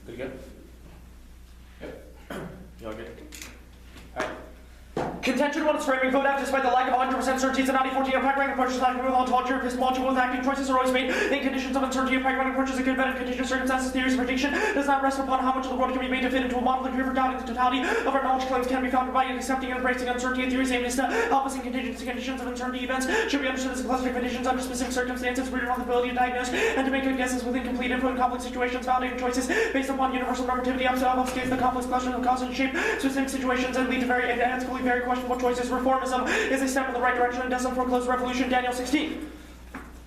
Good to go? Yep. You all good? Alright. Contention one is framing vote out despite the lack of 100% certainty. The 1914 pragmatic approaches lack of ontology or epistemology with acting choices are always made in conditions of uncertainty. Pragmatic approaches are good better conditions, circumstances, theories, of prediction does not rest upon how much of the world can be made to fit into a model and for doubting the totality of our knowledge claims can be found provided accepting and embracing uncertainty and theories aimed to help us in contingency conditions of uncertainty events should be understood as a cluster of conditions under specific circumstances rooted on the ability to diagnose and to make good guesses with incomplete input in complex situations, validating choices based upon universal normativity obfuscates the complex question of cause and shape specific situations and lead to very ethically very questionable choices. Reformism is a step in the right direction and doesn't foreclose revolution. Daniel 16.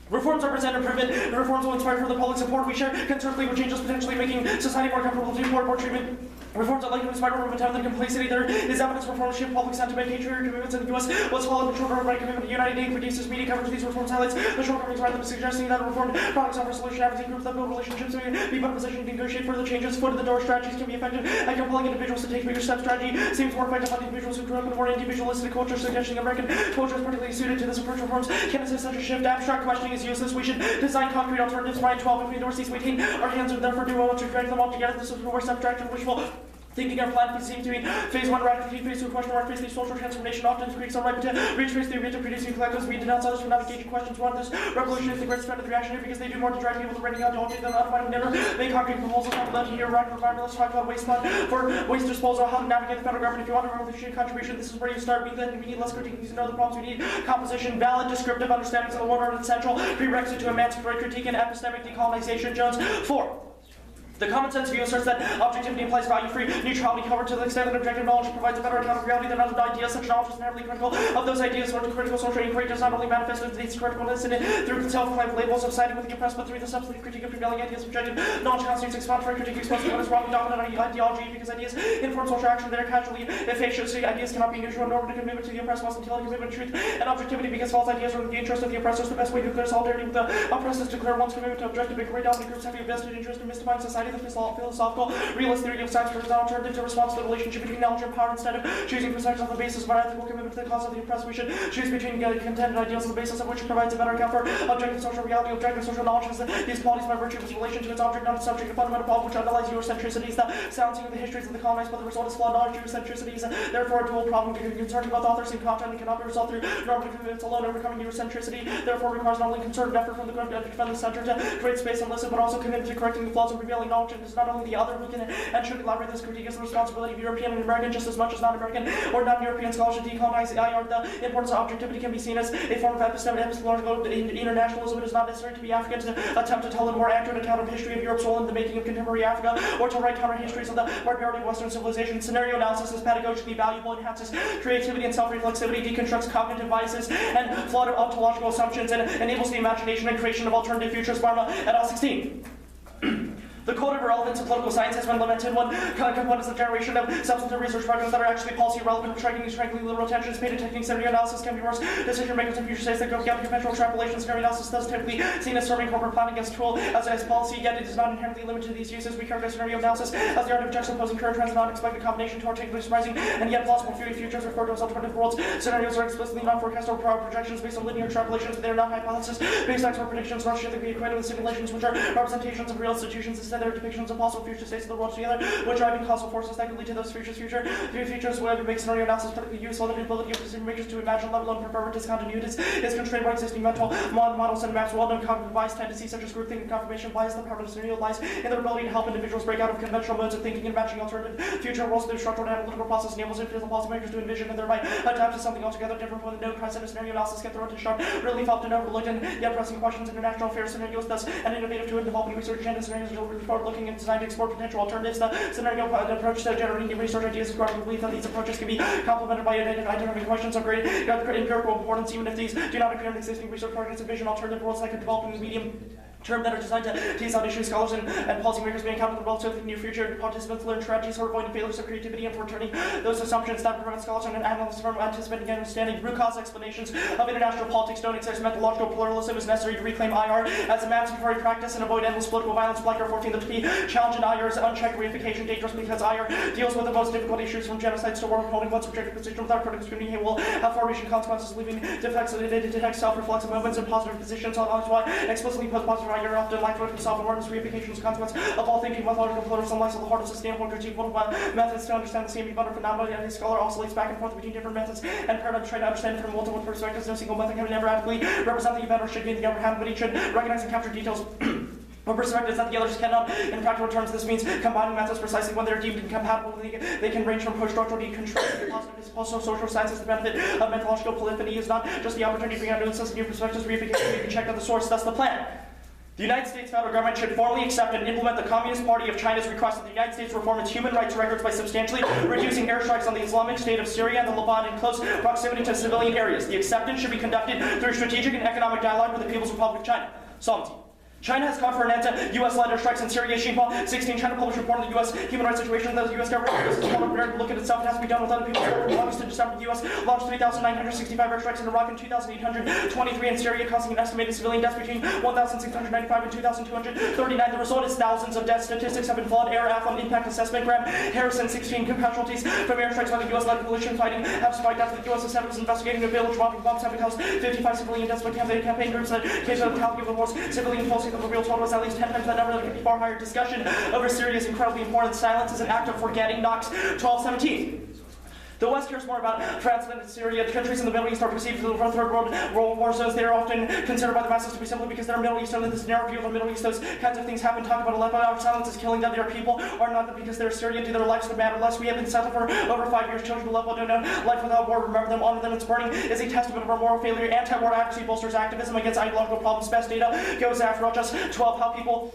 Reforms represent improvement. The reforms will inspire further public support. We share concernedly with changes potentially making society more comfortable to more treatment. Reforms are likely to inspire more time than complacity. There is evidence reforms shift public sentiment. Patriotic commitments in the U.S. was followed by short-term right commitment. The United Nations reduces media coverage of these reforms highlights the shortcomings rather than suggesting that reformed products offer solution. Advocacy groups that build relationships may be put in a position to negotiate further changes. Foot in the door strategies can be effective at compelling individuals to take bigger steps. Strategy seems more effective on individuals who grew up in a more individualistic culture, suggesting American culture is particularly suited to this approach. Reforms can assist such a shift. Abstract questioning is useless. We should design concrete alternatives. Ryan 12, if we endorse these, we maintain our hands and therefore do well to drag them all together. This is the worst abstract and wishful thinking our plan seems to be phase 1 radical phase 2 question mark phase 3 social transformation often creates some right to reach phase 3 to producing collectives. We denounce others for not engaging questions. One, this revolution is the greatest threat of the reactionary because they do more to drive people to writing ideology than undermining never make concrete proposals. Not allowed to hear radical environmentalists talk about waste fund for waste disposal, how to navigate the federal government. If you want a revolutionary contribution, this is where you start. We need less critique. These are the problems we need. Composition, valid, descriptive understandings of the world are essential. Prerequisite to emancipatory critique and epistemic decolonization. Jones 4. The common sense view asserts that objectivity implies value-free neutrality covered to the extent that objective knowledge provides a better account of reality than other ideas. Such knowledge is inherently critical of those ideas. Sort of critical social inquiry does not only manifest its criticalness in it through self-proclaimed labels of siding with the oppressed, but through the substantive critique of prevailing ideas. Objective knowledge constitutes expository critique exposing what is wrong and dominant ideology because ideas inform social action. They are casually efficacious. Ideas cannot be neutral. Normative commitment to the oppressed must entail a commitment to truth and objectivity because false ideas are in the interest of the oppressors. The best way to declare solidarity with the oppressed is to declare one's commitment to objective inquiry. Dominant groups have a vested interest in mystifying society. The philosophical realist theory of science provides an alternative to response to the relationship between knowledge and power. Instead of choosing perspectives on the basis of our ethical commitment to the cause of the oppressed, we should choose between contended ideals on the basis of which provides a better account for objective social reality. Objective social knowledge has these qualities by virtue of its relation to its object, not its subject. A fundamental problem which underlies Eurocentricity is the silencing of the histories of the colonized, but the result is flawed knowledge. Eurocentricity is therefore a dual problem concerning both authors and content and cannot be resolved through normative commitments alone. Overcoming Eurocentricity therefore requires not only concerted effort from the group to defend the center to create space and listen, but also commitment to correcting the flaws of prevailing knowledge. And it is not only the other who can and should elaborate this critique as the responsibility of European and American just as much as non-American or non-European scholars should decolonize IR. The importance of objectivity can be seen as a form of epistemological internationalism. It is not necessary to be African to attempt to tell a more accurate account of history of Europe's role in the making of contemporary Africa or to write counter-histories of the barbarity of Western civilization. Scenario analysis is pedagogically valuable, enhances creativity and self-reflexivity, deconstructs cognitive biases and flawed ontological assumptions, and enables the imagination and creation of alternative futures. Barma et al. 16. The code of irrelevance of political science has been lamented. One component is the generation of substantive research projects that are actually policy relevant, striking frankly liberal tensions. Patent techniques, scenario analysis can be worse. Decision makers in future states that go beyond conventional extrapolation. Scenario analysis thus typically seen as serving corporate planning as a tool as policy, yet it is not inherently limited to these uses. We characterize scenario analysis as the art of juxtaposing current trends and unexpected combination to articulately surprising and yet plausible futures referred to as alternative worlds. Scenarios are explicitly not forecast or projections based on linear extrapolations. They are not hypotheses based expert predictions, nor should they be equated with simulations, which are representations of real institutions. Instead, they are depictions of possible future states of the world together, which driving causal forces that could lead to those futures. Three features would make scenario analysis particularly useful. The ability of decision makers to imagine level and prefer discontinuities is constrained by existing mental models and maps. Well-known cognitive bias tendencies such as groupthink and confirmation bias. The power of scenario lies in their ability to help individuals break out of conventional modes of thinking and imagining alternative future worlds. The structural and analytical process enables individual policymakers to envision and thereby adapt to something altogether different from the known precedent. Scenario analysis can throw into sharp, relief often overlooked and yet pressing questions in international affairs. Scenarios thus an innovative tool in developing research agenda. Scenarios are really forward-looking and designed to explore potential alternatives. The scenario approach to generating research ideas is grounded in the belief that these approaches can be complemented by identifying questions of great empirical importance, even if these do not appear in existing research projects. Envision alternative worlds that could develop in the medium term that are designed to tease out issues scholars and policymakers may encounter in the relatively near future. Participants learn strategies for avoiding failures of creativity and for turning those assumptions that prevent scholars and analysts from anticipating and understanding. Root cause explanations of international politics don't exist. Methodological pluralism is necessary to reclaim IR as emancipatory practice and avoid endless political violence. Blacker 14, the key challenge in IR is unchecked reification, dangerous because IR deals with the most difficult issues from genocides to war, holding one's subjective position without critical scrutiny. It will have far-reaching consequences, leaving defects that detect self-reflexive movements and positive positions. That's why explicitly post-positive right, you're often like with self-awareness, reifications, consequence of all thinking, methodological pillars, and lies of the heart of sustainable critique, one methods to understand the same better phenomena, and a scholar oscillates back and forth between different methods and paradigms, trying to understand it from multiple perspectives. No single method can never adequately represent the event or should be in the upper hand, but each should recognize and capture details or perspectives that the others cannot. In practical terms, this means combining methods precisely when they're deemed incompatible. They can range from post-structural deconstruction to positive social sciences. The benefit of methodological polyphony is not just the opportunity to bring out new insights and new perspectives, reification, you can check out the source. That's the plan. The United States federal government should formally accept and implement the Communist Party of China's request that the United States reform its human rights records by substantially reducing airstrikes on the Islamic State of Syria and the Levant in close proximity to civilian areas. The acceptance should be conducted through strategic and economic dialogue with the People's Republic of China. Sovereignty. China has called for an end to U.S.-led airstrikes in Syria. Xinhua 16, China published a report on the U.S. human rights situation that the U.S. government is prepared to look at itself. It has to be done with other people's support. From August to December, the U.S. launched 3,965 airstrikes in Iraq and 2,823 in Syria, causing an estimated civilian deaths between 1,695 and 2,239. The result is thousands of death. Statistics have been flawed. Air Afghan Impact Assessment Graham Harrison 16 casualties from airstrikes by the U.S.-led coalition fighting have spiked after the U.S. has said it was investigating a village bombing bombs having caused 55 civilian deaths by campaign groups that case of the Calgary of the wars. Civilian policy of the real total was at least 10 times that number. That could be far higher. Discussion over Syria is incredibly important. Silence is an act of forgetting. Knox 12:17. The West cares more about France than Syria. Countries in the Middle East are perceived as the third world war zones. They are often considered by the masses to be simply because they're Middle Eastern. In this narrow view of the Middle East, those kinds of things happen. Talk about Aleppo. Our silence is killing them. Their people are not because they're Syrian. Do their lives matter less? We have been settled for over 5 years. Children of Aleppo don't know life without war. Remember them, honor them. It's burning is a testament of our moral failure. Anti-war advocacy bolsters activism against ideological problems. Best data goes after just 12 how people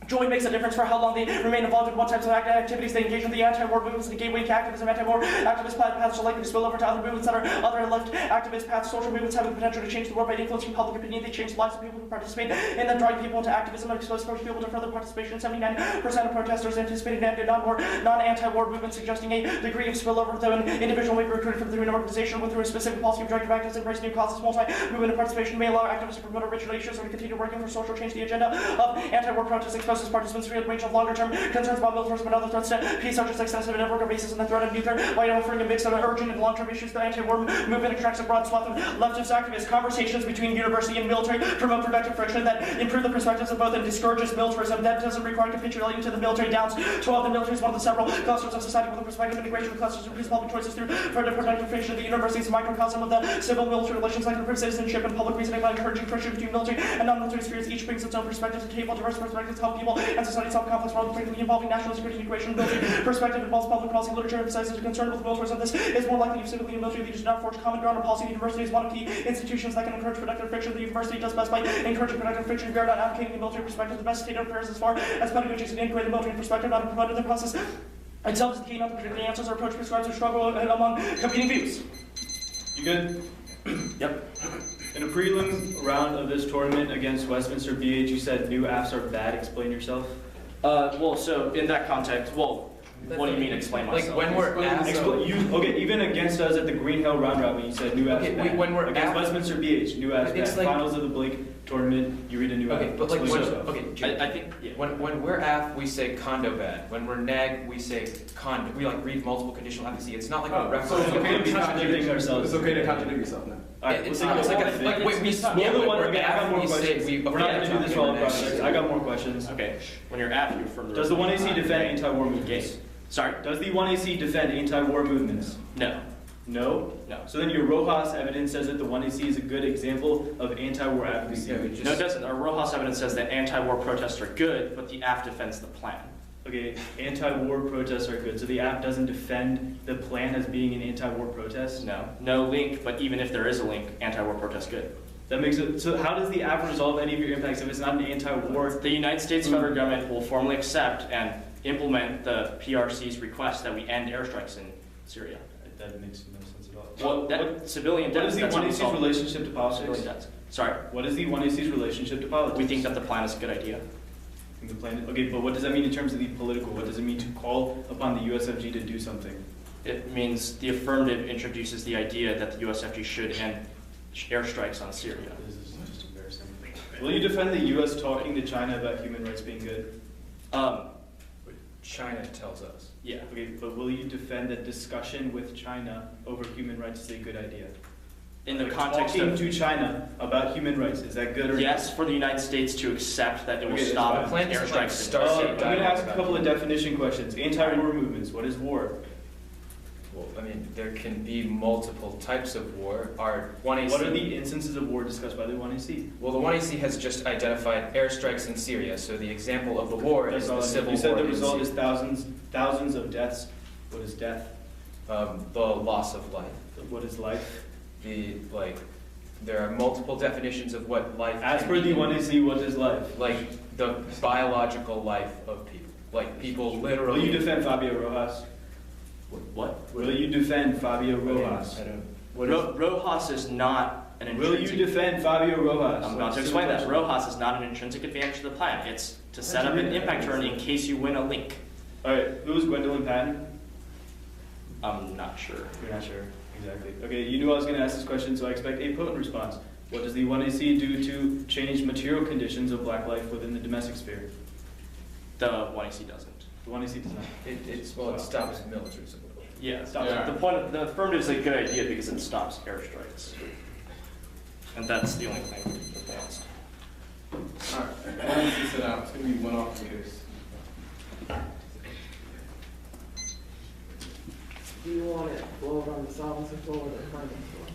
joy makes a difference for how long they remain involved in what types of activities they engage in. The anti-war movements and the gateway to activism. Anti-war activist paths are likely to spill over to other movements that are other left activist paths. Social movements have the potential to change the world by influencing public opinion. They change the lives of people who participate in them, driving people into activism and expose people to further participation. 79% of protesters anticipated non-anti-war movements, suggesting a degree of spillover, though an individual may be recruited from through an organization with through a specific policy objective activists embrace new causes. Multi-movement participation may allow activists to promote original issues or to continue working for social change. The agenda of anti-war protests exposes participants to a range of longer-term concerns about militarism and other threats to peace, such as excessive network basis and the threat of nuclear, while offering a mix of urgent and long-term issues. The anti-war movement attracts a broad swath of leftist activists. Conversations between university and military promote productive friction that improve the perspectives of both and discourages militarism. That doesn't require capitulating to the military downs. 12. The military is one of the several clusters of society with a perspective integration of clusters increase public choices through further productive friction. The university is a microcosm of the civil-military relations that improve citizenship and public reasoning by encouraging friction between military and non-military spheres. Each brings its own perspectives to the table. Diverse perspectives help people and society solve complex problems involving national security integration. Military perspective involves public policy. Literature emphasizes concern with militarism. This is more likely if civilian and military leaders do not forge common ground on policy. The university is one of the institutions that can encourage productive friction. The university does best by encouraging productive friction. We are not advocating the military perspective. The best state of affairs as far as pedagogy is an integrated military perspective, not a promoted the process itself is the key, not the particular answers or approach prescribes or struggle among competing views. You good? Yep. In a prelim round of this tournament against Westminster BH, you said new apps are bad. Explain yourself. Well, so in that context, what do you mean explain myself? Like when we're asked... Okay, even against us at the Green Hill round robin, you said new apps Okay, bad. when we're against Westminster BH, new apps It's bad. like- Finals of the Blake tournament, you read a new app. Okay, but like Explain when, yourself. okay, Jake, I think, yeah. when we're AF, we say condo bad. When we're neg, we say condo. We like read multiple conditional advocacy. It's not like a reference. So it's okay to be contradicting ourselves. It's okay to contradict yourself now. Alright, It's well, like so wait, we yeah, when one, we're okay, I got AF, more we say questions. We're not going to do this for all the projects. I got more questions. Okay, when you're at, you from the... Does the 1AC defend anti-war movements? Yes. Sorry? Does the 1AC defend anti-war movements? No. No? No. So then your Rojas evidence says that the 1AC is a good example of anti-war advocacy. Yeah, we just- No, it doesn't. Our Rojas evidence says that anti-war protests are good, but the AF defends the plan. Okay, anti-war protests are good. So the app doesn't defend the plan as being an anti-war protest? No. No link, but even if there is a link, anti-war protest good. That makes it, so how does the app resolve any of your impacts if it's not an anti-war? The United States federal government will formally accept and implement the PRC's request that we end airstrikes in Syria. That makes no sense at all. Well, that civilian What deaths, is the that's 1AC's unresolved. relationship to Civilian politics? deaths. Sorry. What is the 1AC's relationship to politics? We think that the plan is a good idea. The plan, okay, but what does that mean in terms of the political? What does it mean to call upon the USFG to do something? It means the affirmative introduces the idea that the USFG should end airstrikes on Syria. This is just embarrassing. Will you defend the US talking to China about human rights being good? China tells us. Yeah. Okay, but will you defend that discussion with China over human rights is a good idea? in the Like, context talking of to China about human rights, is that good or yes, for the United States to accept that it will Okay, that's stop fine. Plan doesn't, like, airstrikes. start- I'm Dialogue going to ask a about couple of human definition questions. Anti-war movements, what is war? Well, I mean, there can be multiple types of war. Our 1AC. What are the instances of war discussed by the 1AC? Well, the 1AC has just identified airstrikes in Syria. So the example of the war is the civil war. You said the in result is Syria. thousands of deaths. What is death? The loss of life. What is life? There are multiple definitions of what life. As can per the be. 1AC, what is life? Like the biological life of people. Like people literally. Will you defend Fabio Rojas? What? Will you defend Fabio Rojas? I don't. What is- Rojas is not an Will intrinsic. you defend Fabio Rojas? I'm about to explain that. Rojas is not an intrinsic advantage to the plan. It's to set up an impact turn in case you win a link. All right, who is Gwendolyn Patton? I'm not sure. You're not sure. Exactly. Okay, you knew I was going to ask this question, so I expect a potent response. What does the 1AC do to change material conditions of black life within the domestic sphere? The 1AC doesn't. The 1AC does not. It stops military support. Yeah, Stop. Yeah. the point of the affirmative is a good idea because it stops airstrikes. And that's the only thing advanced. Alright, why don't you sit down? It's gonna be one off meters. Do you want it forward on the solvency forward or funding forward?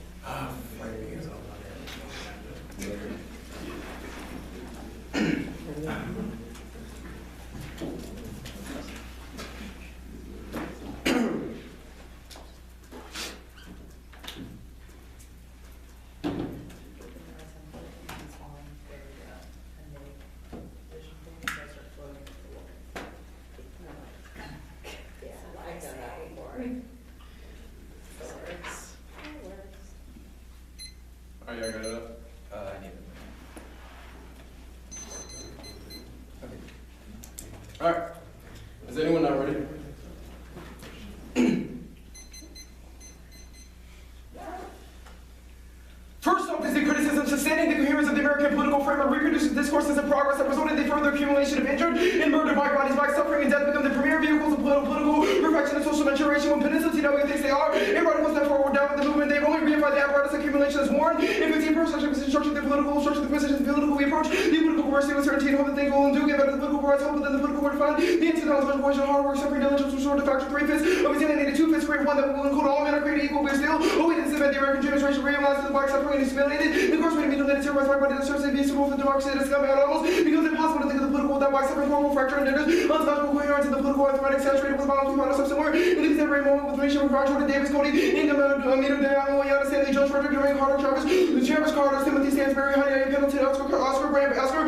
I've done that before. Alright, y'all got it up? I need it. Alright. Is anyone not ready? First off is the criticism sustaining the coherence of the American political framework reproduces discourses and progress that result in the further accumulation of injured and murdered white bodies by suffering and death become the premier vehicles of political perfection and social maturation when Peninsula thinks they are. A radical step forward down with the movement. They've only reified the apparatus accumulation as warned. In 15 construction the political structure, the positions political we approach, the political diversity with certainty and hope that things will and do get better. The political provides hope within the political word to find. The institutional motivation, hard work, suffering, diligence, will short the factor 3/5 of his alienated 2/5 create one that will include all men are created equal, but still, we didn't submit the American generation realizes the black suffering and is humiliated. The course way to meet that it's terrorized by the service and be suitable for the democracy that is scum and almost becomes impossible to think of the political without black suffering, horrible fracture and genders, ontological coherence in the political arithmetic saturated with violence we find ourselves somewhere in the contemporary moment with Malaysia, Jordan, Davis, Cody, Ingham, Amino, Diallo, Yana, Stanley, Jones, Frederick, During, Carter, Travis, Travis Carter, Timothy Stansbury, Honey, Pendleton, Oscar, Brand, Oscar,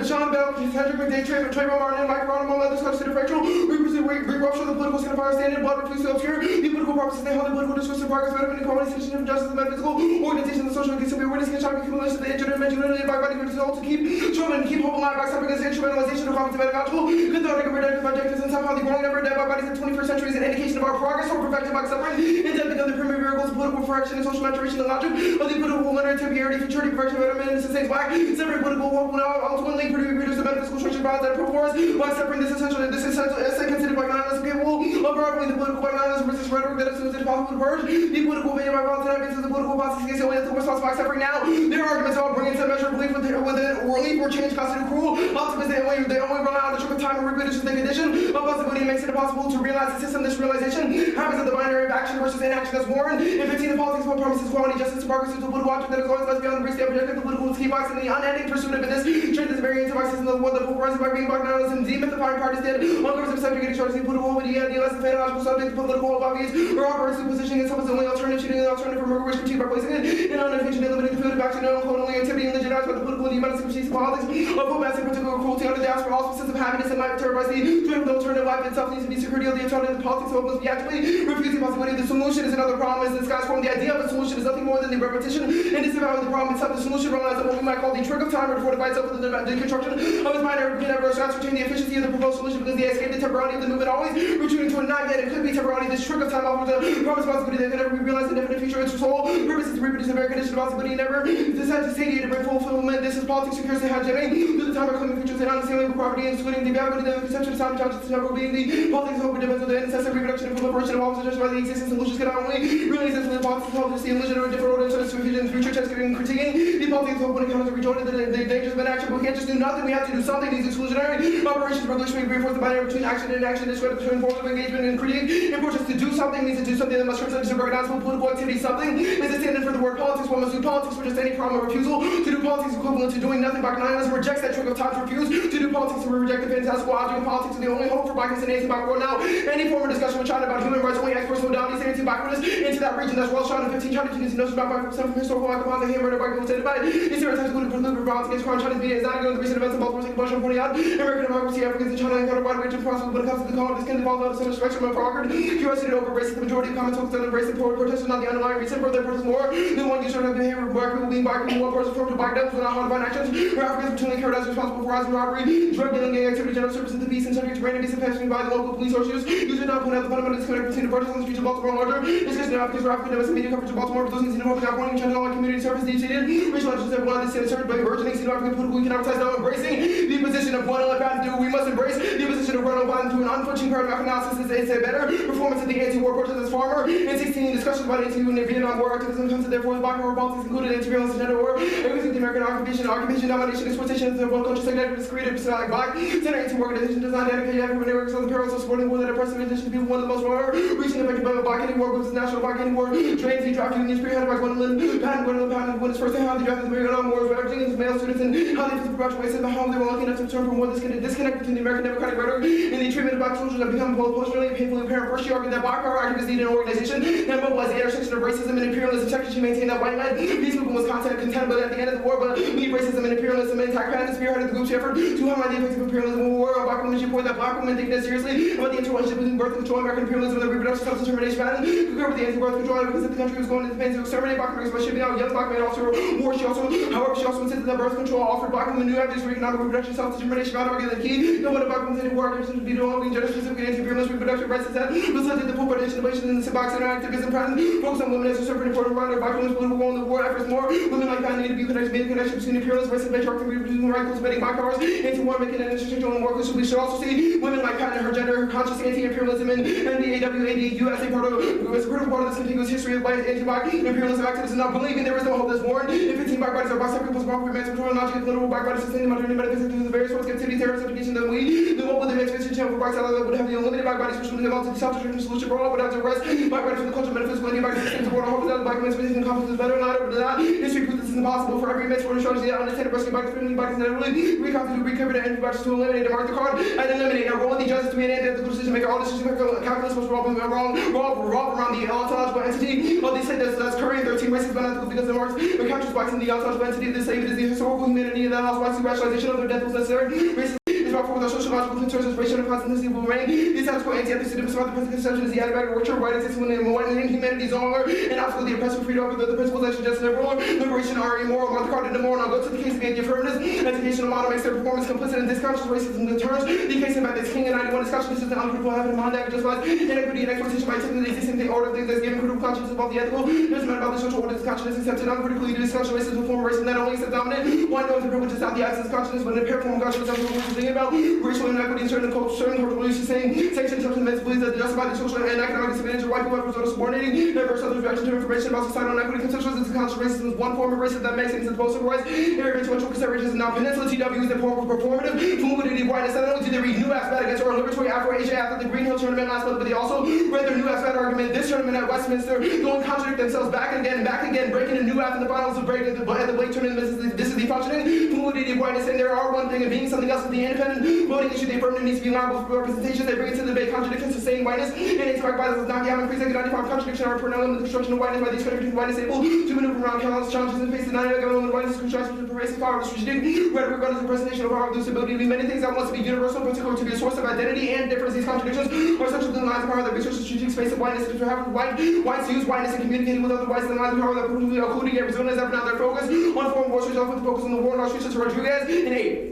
Sean Bell, Hendrick, McDade, Trayvon Martin, Mike Brown, among others, consider fractional, re-rupture the political skin of our standing, blood refuse to obscure the political purposes, they hold the political discourse and progress, betterment, equality, citizenship, and justice, and metaphysical organization, the social and consumer awareness, and shopping accumulation, the interdimension, by body control to keep children, keep hope alive by suffering against instrumentalization of cognitive pedagogical, cathartic, and redemptive objectives, and somehow the growing number of dead by bodies in the 21st century is an indication of our progress or perfected by suffering, and death become the primary variables of political correction and social maturation and logic of the political linear temporarity, futurity, perfection, betterment, and sustains black, separate political hope will now ultimately reduce the metaphysical structure of violence that performs by separating this essential essay considered by violence capable of rivaling the political by violence versus rhetoric that assumes it is possible to purge the political opinion by violence and evidence of the political process against the only ethical response by suffering now. Their arguments all bring in some measure of belief with it or relief or change constitute cruel. Optimists they only rely on the trick of time and reproduces the condition of possibility makes it impossible to realize the system. This realization happens at the binary of action versus inaction as warned. In 15 the politics what promises quality, justice, progress is the political object that is always less beyond the reach the objective, the political key box and the unending pursuit of this strength is very into my system of what the polarizing by being black nationalism, demythifying partisan, uncovers of subjugating charges, the political hope, the less phanological subject, the political hope obvious, or operates the positioning itself as the only alternative, shooting the alternative for murder, which critique by placing it in unintention and limiting the field of action, and only activity and legitimized by the political and humanist species politics of romancing particular cruelty under the aspect of all sense of happiness and life terrorized the dream of the alternative life itself needs to be security of the alternative politics of must be actively refusing the possibility of the solution is another problem as disguised from the idea of a solution is nothing more than the repetition and disavowing the problem itself. The solution relies on what we might call the trick of time or to fortify itself with the construction of its binary routine ever to ascertain the efficiency of the proposed solution because the escape the temporality of the movement always retreating to a not yet it could be temporality. This trick of time off with the responsibility that can never be realized in the definite future. Its sole purpose is to reproduce a very condition responsibility never decide to satiate to bring fulfillment. This is politics, security, hygienic. Through the time of claiming futures and understanding of property, including the availability of the conception of sound challenges to never being the politics of hope depends on the necessary reproduction and proliferation of offices just by the existence and illusions cannot only really exist in the politics of hope, just the illusion of a different order to the future, testing and critiquing. The politics of hope when it comes to rejoining the dangers of inaction, but we can't just do nothing, we have to do something. These exclusionary operations revolutionary reinforce the binary between action and inaction, describe the forms of engagement and critique. In approaches to do something means to do something that must translate into recognizable political activity. Something is a stand-in for the word politics. One must do politics for just any problem or refusal. To do politics is equivalent to doing nothing. Black nihilism rejects that trick of time to refuse. To do politics is to reject the fantastical object of politics is the only hope for blackness and anti-backward. Now, any form of discussion with China about human rights only exports modalities and anti-backwardness into that region. That's well shown in 15 China teachings and notions about black from historical black upon the hammer of black people stated by these stereotypes including political violence against foreign Chinese media is not going to the recent events of Baltimore taking place on pointing out American democracy, Africans and China encounter a wide range of problems when it comes to the call of this kind of falls out of some spectrum of awkward curiosity to overrace the majority of comments focused on embracing protesters, not the underlying reason for their protest more than one user of behavior of black people being black people, one person formed to black devils without hard actions, where Africans routinely carried out responsible for rising robbery, drug dealing, gang activity, general service of the peace, and subject to random beast and by the local police sources. Users now point out the fundamental disconnect between the protests on the streets of Baltimore and larger discussion of Africans where African domestic media coverage of Baltimore, but those in xenophobic outpointing China online community service deep-seated racial actions that belong to the served by burgeoning xenophobic political economic now embracing the position of one on path to do. We must embrace the position of run on path to an unflinching paradigm analysis is a better performance of the anti-war protest as farmer. In 16 discussions about anti-war and Vietnam War activism comes to therefore the black war politics included anti-violence agenda war, everything the American occupation, domination, exploitation of the world culture, segregated, created, like black, center anti-war organization designed to educate African Americans on the perils of supporting war that oppressive intention to be one of the most vulnerable, reaching the effective by black anti-war groups, national black anti-war, trains, the draft union spearheaded by Gwendolyn Patton, when it's first hand, how the draft of the Vietnam War, Virginians, male students, and how they perpetuated the home they were lucky enough to return from war. This disconnect between the American democratic rhetoric and the treatment of black soldiers that become both post-really painfully apparent. First, she argued that black power activists needed an organization that mobilized the intersection of racism and imperialism. Second, she maintained that white men, peace movement was contemptible at the end of the war, but lead racism and imperialism and attack Patton spearheaded the group's effort to highlight the effects of imperialism in the war on black women. She pointed that black women take that seriously about the interrelationship between birth control, American imperialism, and the reproductive self-determination pattern. Concurred with the anti-birth control because the country was going into the pains to exterminate black Americans by shipping out young black men off to war. However, she also insisted that birth control offered black women new avenues for economic reproduction, self-determination, about arguing the key. No one of black women's war activism to be developing gender-specific anti-imperialist reproductive rights instead. Facilitated the full partition innovation in the symbolic center activism pattern. Focus on women as a servant important role of black women's political role in the war efforts more. Women like that need to be connected, made a connection between imperialist race and patriarchal reproducing right, cultivating black powers, anti-war, making an intersection on war. We should also see women like Patton and her gender, her conscious anti-imperialism, and NBAWADU as a critical part of this contiguous history of white anti-black imperialism activism. Not believing there is no hope that's born. If 15 black bodies are bisexual, post-proper, emancipatory, logic, political black bodies sustaining material metaphysics through the various sorts of activity, terrorist education, then what would the emancipation channel for blacks out that would have the unlimited black bodies pursuing the multi self-determination solution for all, but have to arrest black bodies from the culture, metaphysical, anti-black systems, world, hope that the black emancipation and conflict is better, not over to that. History proves this is impossible for every emancipatory strategy that understand the rescue black community bodies that really reconstitute, recover, and anti-black to eliminate and mark the card and eliminate. Now, role of the judges to be an anti-ethical decision maker. All decisions calculus was revolve around the ontological entity. Well, they say that's current 13 races, but ethical because the marks are captures blacks in the ontological entity. They say it is the historical humanity that allows blacks to rationalization of their death was necessary. Racism is brought forward with our sociological concerns as racial and constancy will remain. These ethical anti-ethnicity about the present conception is the antibiotic which are white exists when humanity is longer and obstacle the oppressive freedom of the principles that suggest liberation are immoral. Mark the card into moral. Now go to the case of anti-affirmatives. Educational model makes their performance complicit in disconscious racism in terms. The case about this King and 91 discussion is an uncritical habit of mind that justifies inequity and exploitation by taking the existing thing order of things that's given critical conscience about the ethical. There's not about the social order. This consciousness accepted uncritically to discussion racism form racism that only accepts dominant. One knows the privilege is not the access consciousness, but an impaired form of consciousness. That's what we're thinking about. Racial inequity in certain cultural beliefs, saying sanctions of men's beliefs that justify the social and economic disadvantage of white people as a result of subordinating diverse other reaction to information about societal inequity. Conceptualizes the conscious racism is one form of racism that makes things imposed on rights. Irreverential considerations now Peninsula TW is the form of performative fluidity whiteness. Not only do they read new aspect against our liberatory Afro-Asian athlete, the Green Hill tournament last month, but they also read their new aspect argument this tournament at Westminster, going to contradict themselves back again, breaking a new app in the finals of break at the Blake tournament. This is the functioning fluidity of whiteness, and there are one thing and being something else is the independent voting issue. The affirmative needs to be liable for representation. They bring it to the debate contradictions, sustain whiteness, and interact violence does not have increased economic contradiction or pronounced in the construction of whiteness by these contradicting whiteness able to maneuver around challenges and face the non-economic whiteness construction of pervasive power, the strategic rhetoric regardless of presentation of power, of this ability to be many things that wants to be universal, particular to be a source of identity and difference. These contradictions are such within the lines of power that research the strategic space of whiteness to have whites use whiteness in communicating with other whites in the lines of power that including Arizona is ever now their focus on foreign wars, which often focus on the war in Australia to Rodriguez in 8.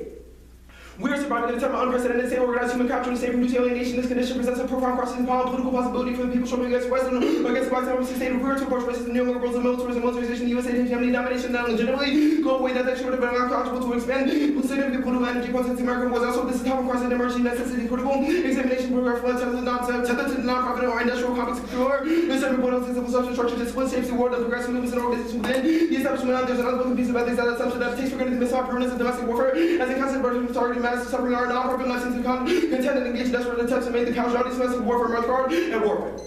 We are surviving in a time of unprecedented state organized human capture and state producing alienation. This condition presents a profound crisis in political possibility for the people struggling against Western, against white supremacy state. We are to approach racism, neoliberals, and militarization, the USA, hegemony, domination, and legitimately global way that should have been unconscionable to expand significant political energy presence in America was also this time of crisis and emerging necessity critical examination program for tether to the non-profit or industrial complex secure. This every political civil substance structure discipline shapes the world of progressive movements and organizations within the establishment. There's an unspoken piece of ethics that assumption that takes for granted the missile permanence of domestic warfare as a constant burden of targeting mass suffering our non-profit license to contend and engage in desperate attempts to make the casualty domestic warfare much hard and warfare.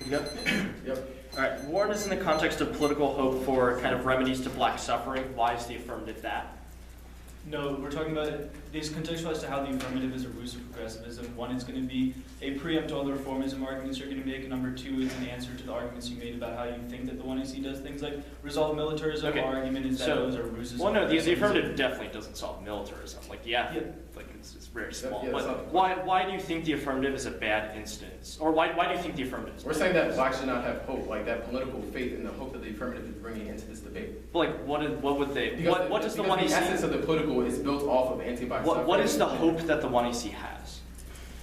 Yep. All right. Warren is in the context of political hope for kind of remedies to black suffering. Why is the affirmative that? No, we're talking about these contextualized to how the affirmative is a roots of progressivism. One, it's going to be a preempt to all the reformism arguments you're going to make. Number two, it's an answer to the arguments you made about how you think that the 1AC does things like resolve militarism. Okay. Our argument is that those are ruses. Well, no, the affirmative definitely doesn't solve militarism. Like, like it's very small. But why do you think the affirmative is a bad instance? Or why do you think the affirmative is bad? We're saying that blacks should not have hope, like that political faith in the hope that the affirmative is bringing into this debate. But like, what would they? Because What does the because 1AC? the essence of the political is built off of anti-black suffrage. What is the hope that the 1AC has?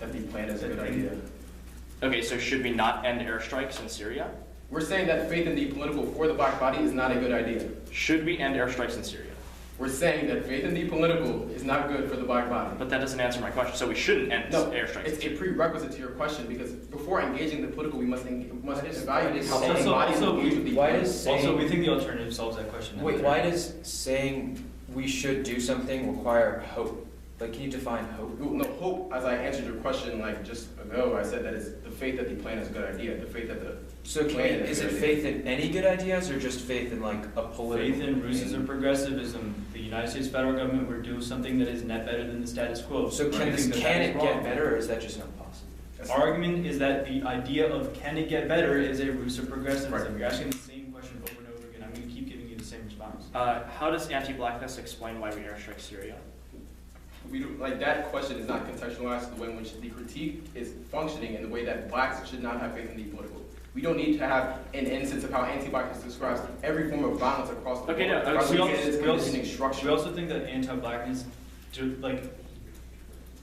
That the plan is a good idea. Okay, so should we not end airstrikes in Syria? We're saying that faith in the political for the black body is not a good idea. Should we end airstrikes in Syria? We're saying that faith in the political is not good for the black body. But that doesn't answer my question. So we shouldn't end airstrikes. It's a prerequisite to your question because before engaging the political, we must evaluate how Also- the body also- engage with the why plan. does saying, Also, we think the alternative solves that question. wait, why does saying we should do something require hope? Like, can you define hope? No, hope, as I answered your question like just ago, I said that it's the faith that the plan is a good idea, the faith that the So plan is it faith in any good ideas or just faith in like a political? Faith in ruses of progressivism. The United States federal government will do something that is net better than the status quo. So can it get better, or is that just not possible? Our argument is that the idea of can it get better is a ruse of progressivism. Right. You're asking the same question over and over again. I'm going to keep giving you the same response. How does anti-blackness explain why we airstrike Syria? We do, like that question is not contextualized to the way in which the critique is functioning in the way that blacks should not have faith in the political. We don't need to have an instance of how anti-blackness describes every form of violence across the Okay, board. no, Across we the also- its we also- conditioning structure. We also think that anti-blackness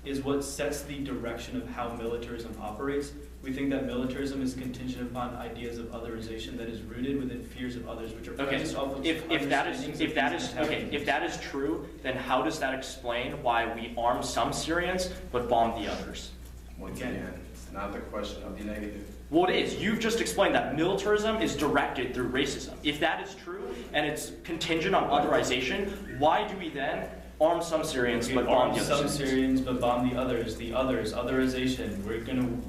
is what sets the direction of how militarism operates. We think that militarism is contingent upon ideas of otherization that is rooted within fears of others, which are Okay, premised off of if that is true, then how does that explain why we arm some Syrians but bomb the others? Once again, it's not the question of the negative. Well, it is. You've just explained that militarism is directed through racism. If that is true and it's contingent on otherization, why do we then arm some Syrians but bomb the some others? Syrians but bomb the others, otherization.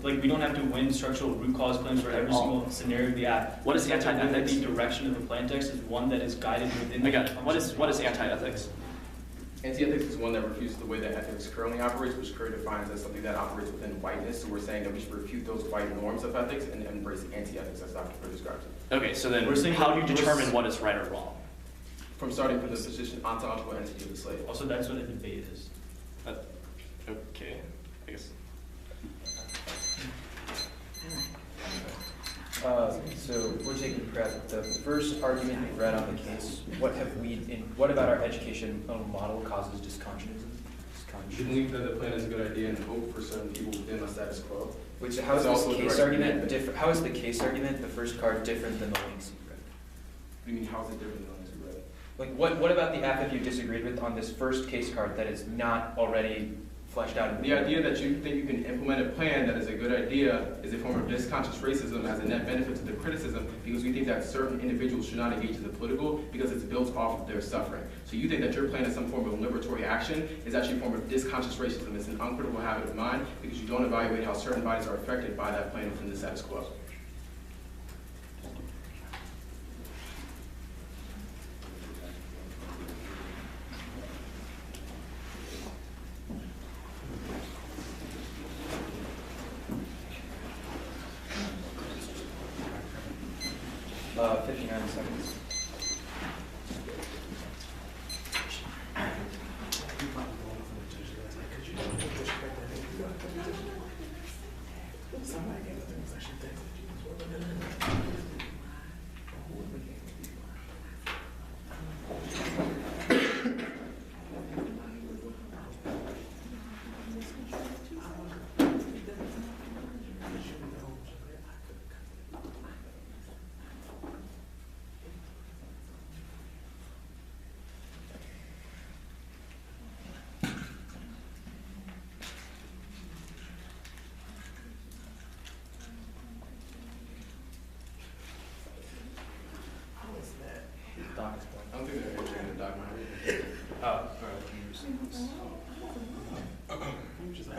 We don't have to win structural root cause claims for every single scenario of the act. What is We have to win that anti-ethics? the direction of the plan text is one that is guided within the Okay, what is anti-ethics? Anti-ethics is one that refuses the way that ethics currently operates, which Curry defines as something that operates within whiteness. So we're saying that we should refute those white norms of ethics and embrace anti-ethics as Dr. Curry describes it. Okay, so then We're saying how do you that we're determine what is right or wrong? From starting from the position ontological entity of the slave. Also, that's what a debate is. Okay, I guess. So we're taking prep. The first argument you read on the case. What about our educational model causes disconsciousness? We believe that the plan is a good idea and hope for certain people within the status quo. Wait, so how is It's also this case directed argument at- different? How is the case argument, the first card, different than the link secret? What do you mean, how is it different than others who read? Like, what about the affidavit you disagreed with on this first case card that is not already fleshed out? The idea that you think you can implement a plan that is a good idea is a form of disconscious racism as a net benefit to the criticism because we think that certain individuals should not engage in the political because it's built off of their suffering. So you think that your plan is some form of liberatory action is actually a form of disconscious racism. It's an uncritical habit of mind because you don't evaluate how certain bodies are affected by that plan within the status quo. Uh, 59 seconds.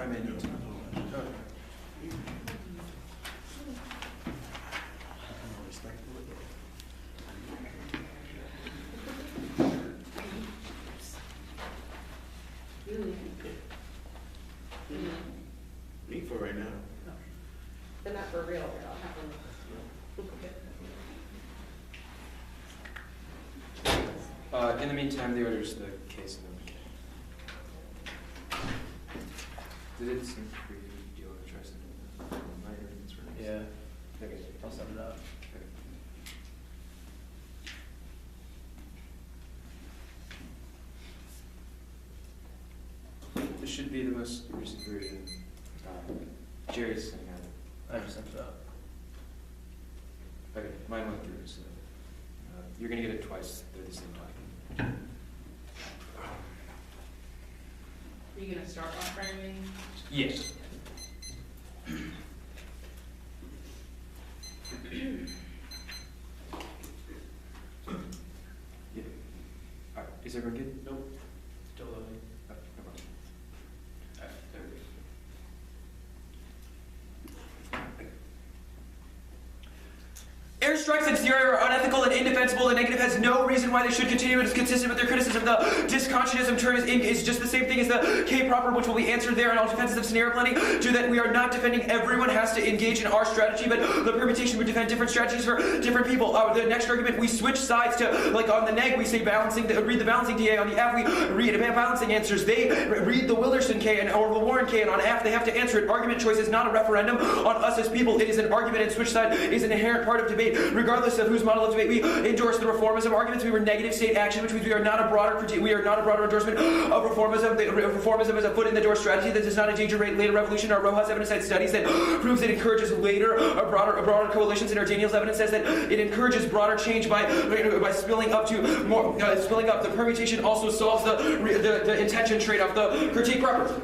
manual. Me for right now. They're not for real, but I'll have them. In the meantime, the order's the case. Did it seem pretty? Do you want to try something? Yeah. Okay, I'll set it up. This should be the most recent version. Jerry's sending out. I just sent it up. Okay, mine went through, so you're gonna get it twice. They're the same document. Are you gonna start off framing? Yes. Yeah. All right. Is everyone good? Nope. Still loading. No problem. All right. There we go. Airstrikes in Syria are unethical and indefensible. The negative has no reason why they should continue. It is consistent with their criticism. The disconsciousnism turn is just the same thing as the K proper, which will be answered there in all defenses of scenario planning. To that we are not defending everyone has to engage in our strategy, but the permutation would defend different strategies for different people. The next argument, we switch sides to, like on the neg, we say balancing, read the balancing DA. On the F, we read balancing answers. They read the Wilderson K or the Warren K, and on F, they have to answer it. Argument choice is not a referendum on us as people. It is an argument, and switch side is an inherent part of debate. Regardless of whose model of debate we endorse the reformism arguments, we were negative state action, which means we are not a broader critique. We are not a broader endorsement of reformism. Reformism is a foot in the door strategy that does not endanger later revolution. Our Rojas evidence side studies that proves it encourages later broader coalitions, and our Daniels evidence says that it encourages broader change by spilling up to more spilling up. The permutation also solves the intention trade-off. The critique proper.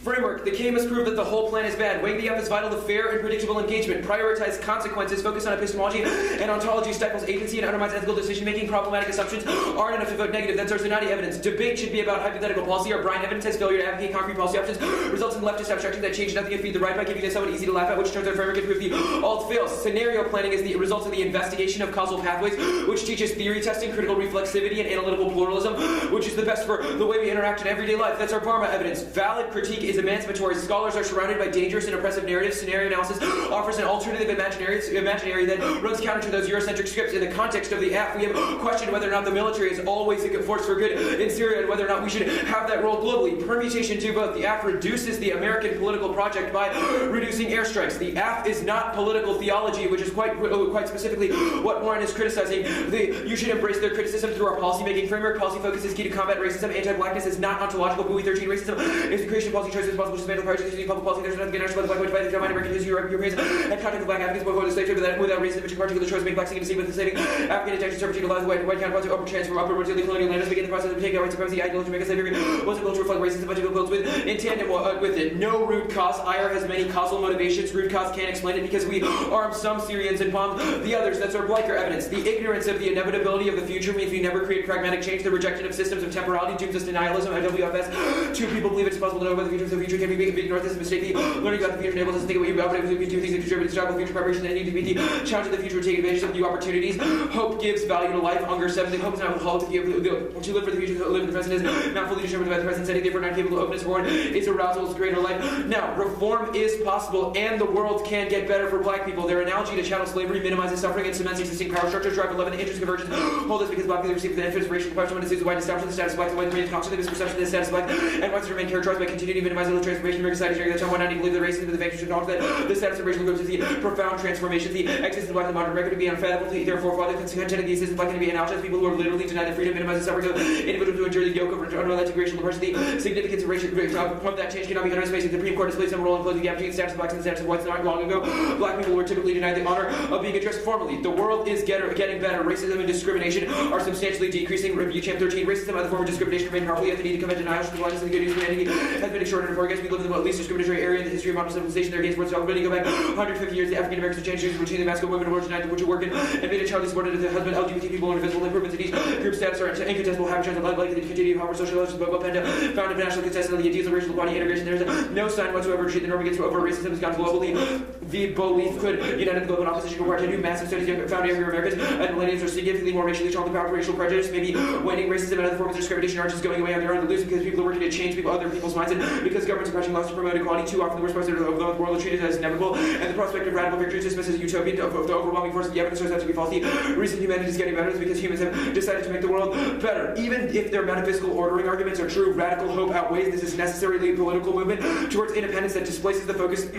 Framework. The K must prove that the whole plan is bad. Weighing the F is vital to fair and predictable engagement. Prioritize consequences. Focus on epistemology and ontology. Stifles agency and undermines ethical decision-making. Problematic assumptions aren't enough to vote negative. That's our Zanatti evidence. Debate should be about hypothetical policy. Our Bryan evidence has failure to advocate concrete policy options. Results in leftist abstraction that change nothing and feed the right by giving it someone easy to laugh at, which turns our framework into the alt fails. Scenario planning is the result of the investigation of causal pathways, which teaches theory testing, critical reflexivity, and analytical pluralism, which is the best for the way we interact in everyday life. That's our Parma evidence. Valid critique is emancipatory. Scholars are surrounded by dangerous and oppressive narratives. Scenario analysis offers an alternative imaginary that runs counter to those Eurocentric scripts. In the context of the F, we have questioned whether or not the military is always a force for good in Syria and whether or not we should have that role globally. Permutation to both. The F reduces the American political project by reducing airstrikes. The F is not political theology, which is quite specifically what Warren is criticizing. You should embrace their criticism through our policy-making framework. Policy focus is key to combat racism. Anti-blackness is not ontological. Bowie 13 racism is the creation of policy choices possible to dismantle priorities using public policy. There's nothing against black white by the German American history, Europeans, and contact with black Africans before the slave trade without racism, which in particular choice make black seeking to see with the saving African intention servitude allows the white counterparts to upward transfer upward the colonial landers begin the process of taking white supremacy, ideology, make slavery was able to reflect racism, but built in tandem with it. No root cause. IR has many causal motivations. Root cause can't explain it because we arm some Syrians and bomb the others. That's our Bleicher evidence. The ignorance of the inevitability of the future means we never create pragmatic change. The rejection of systems of temporality dooms us to nihilism. At WFS, two people believe it's possible to know about the future, so the future can be ignored. This is a mistake. Learning about the future enables us to think about what we do things that contribute to struggle, future preparation, and need to be the challenge of the future, take advantage of new opportunities. Hope gives value to life. Hunger 7. Hope is not withhold to live for the future, to live in the present is not fully determined by the present setting, therefore not capable of openness forward. Its arousal is greater life. Now, reform is possible, and the world can get better for black people. Their analogy to chattel slavery minimizes suffering and cements existing power structures. Drive 11. Interest convergence. Hold us because black people receive the benefits of racial question when it sees the white establishment, the status of black, the white community constantly misperception of the status of black, and whites remain characterized by continuing to minimize the transformation of society during the time 190 believe the racism of the vacuum should acknowledge that the status of racial groups is the profound transformation. The existence of black in the modern record to be unfathomable. Therefore, while the content of the existence of black can be analogized, people who are literally denied the freedom, minimize the suffering of individuals who endure the yoke of unrelenting racial oppression. The significance of racial of that change cannot be underestimated. The Supreme Court has played some role in closing the gap between the status of blacks and the status of whites. Not long ago, black people were typically denied the honor of being addressed formally. The world is getting better. Racism and discrimination are substantially decreasing. Review Champ 13. Racism, other form of discrimination, remain powerful. Yet the need to come at denial, blindness, and the good news of humanity has been extraordinary progress. We live in the least discriminatory area in the history of modern civilization. Their gains towards self-ability go back 150 years. The African Americans changed the routine of masculine women awards tonight, which are working, and made a child subordinate to the husband. LGBT people and invisible improvements in each group status are incontestable. Habitats of likely to continue. However, social relations above Penda found international consensus on the ideals of racial body integration. There is no sign whatsoever to treat the norm against over racism has gone globally. The belief could unite the global opposition required to do massive studies found younger Americans and millennials are significantly more racially strong. The power of racial prejudice, maybe waning racism and other forms of discrimination aren't just going away on their own. They're losing because people are working to change other people's minds, and because governments are passing laws to promote equality. Too often, the worst parts of the world are treated as inevitable, and the prospect of radical victory is dismissed as utopian. The overwhelming force of the evidence shows that to be false. The reason humanity is getting better is because humans have decided to make the world better. Even if their metaphysical ordering arguments are true, radical hope outweighs this is necessarily a political movement towards independence that displaces the focus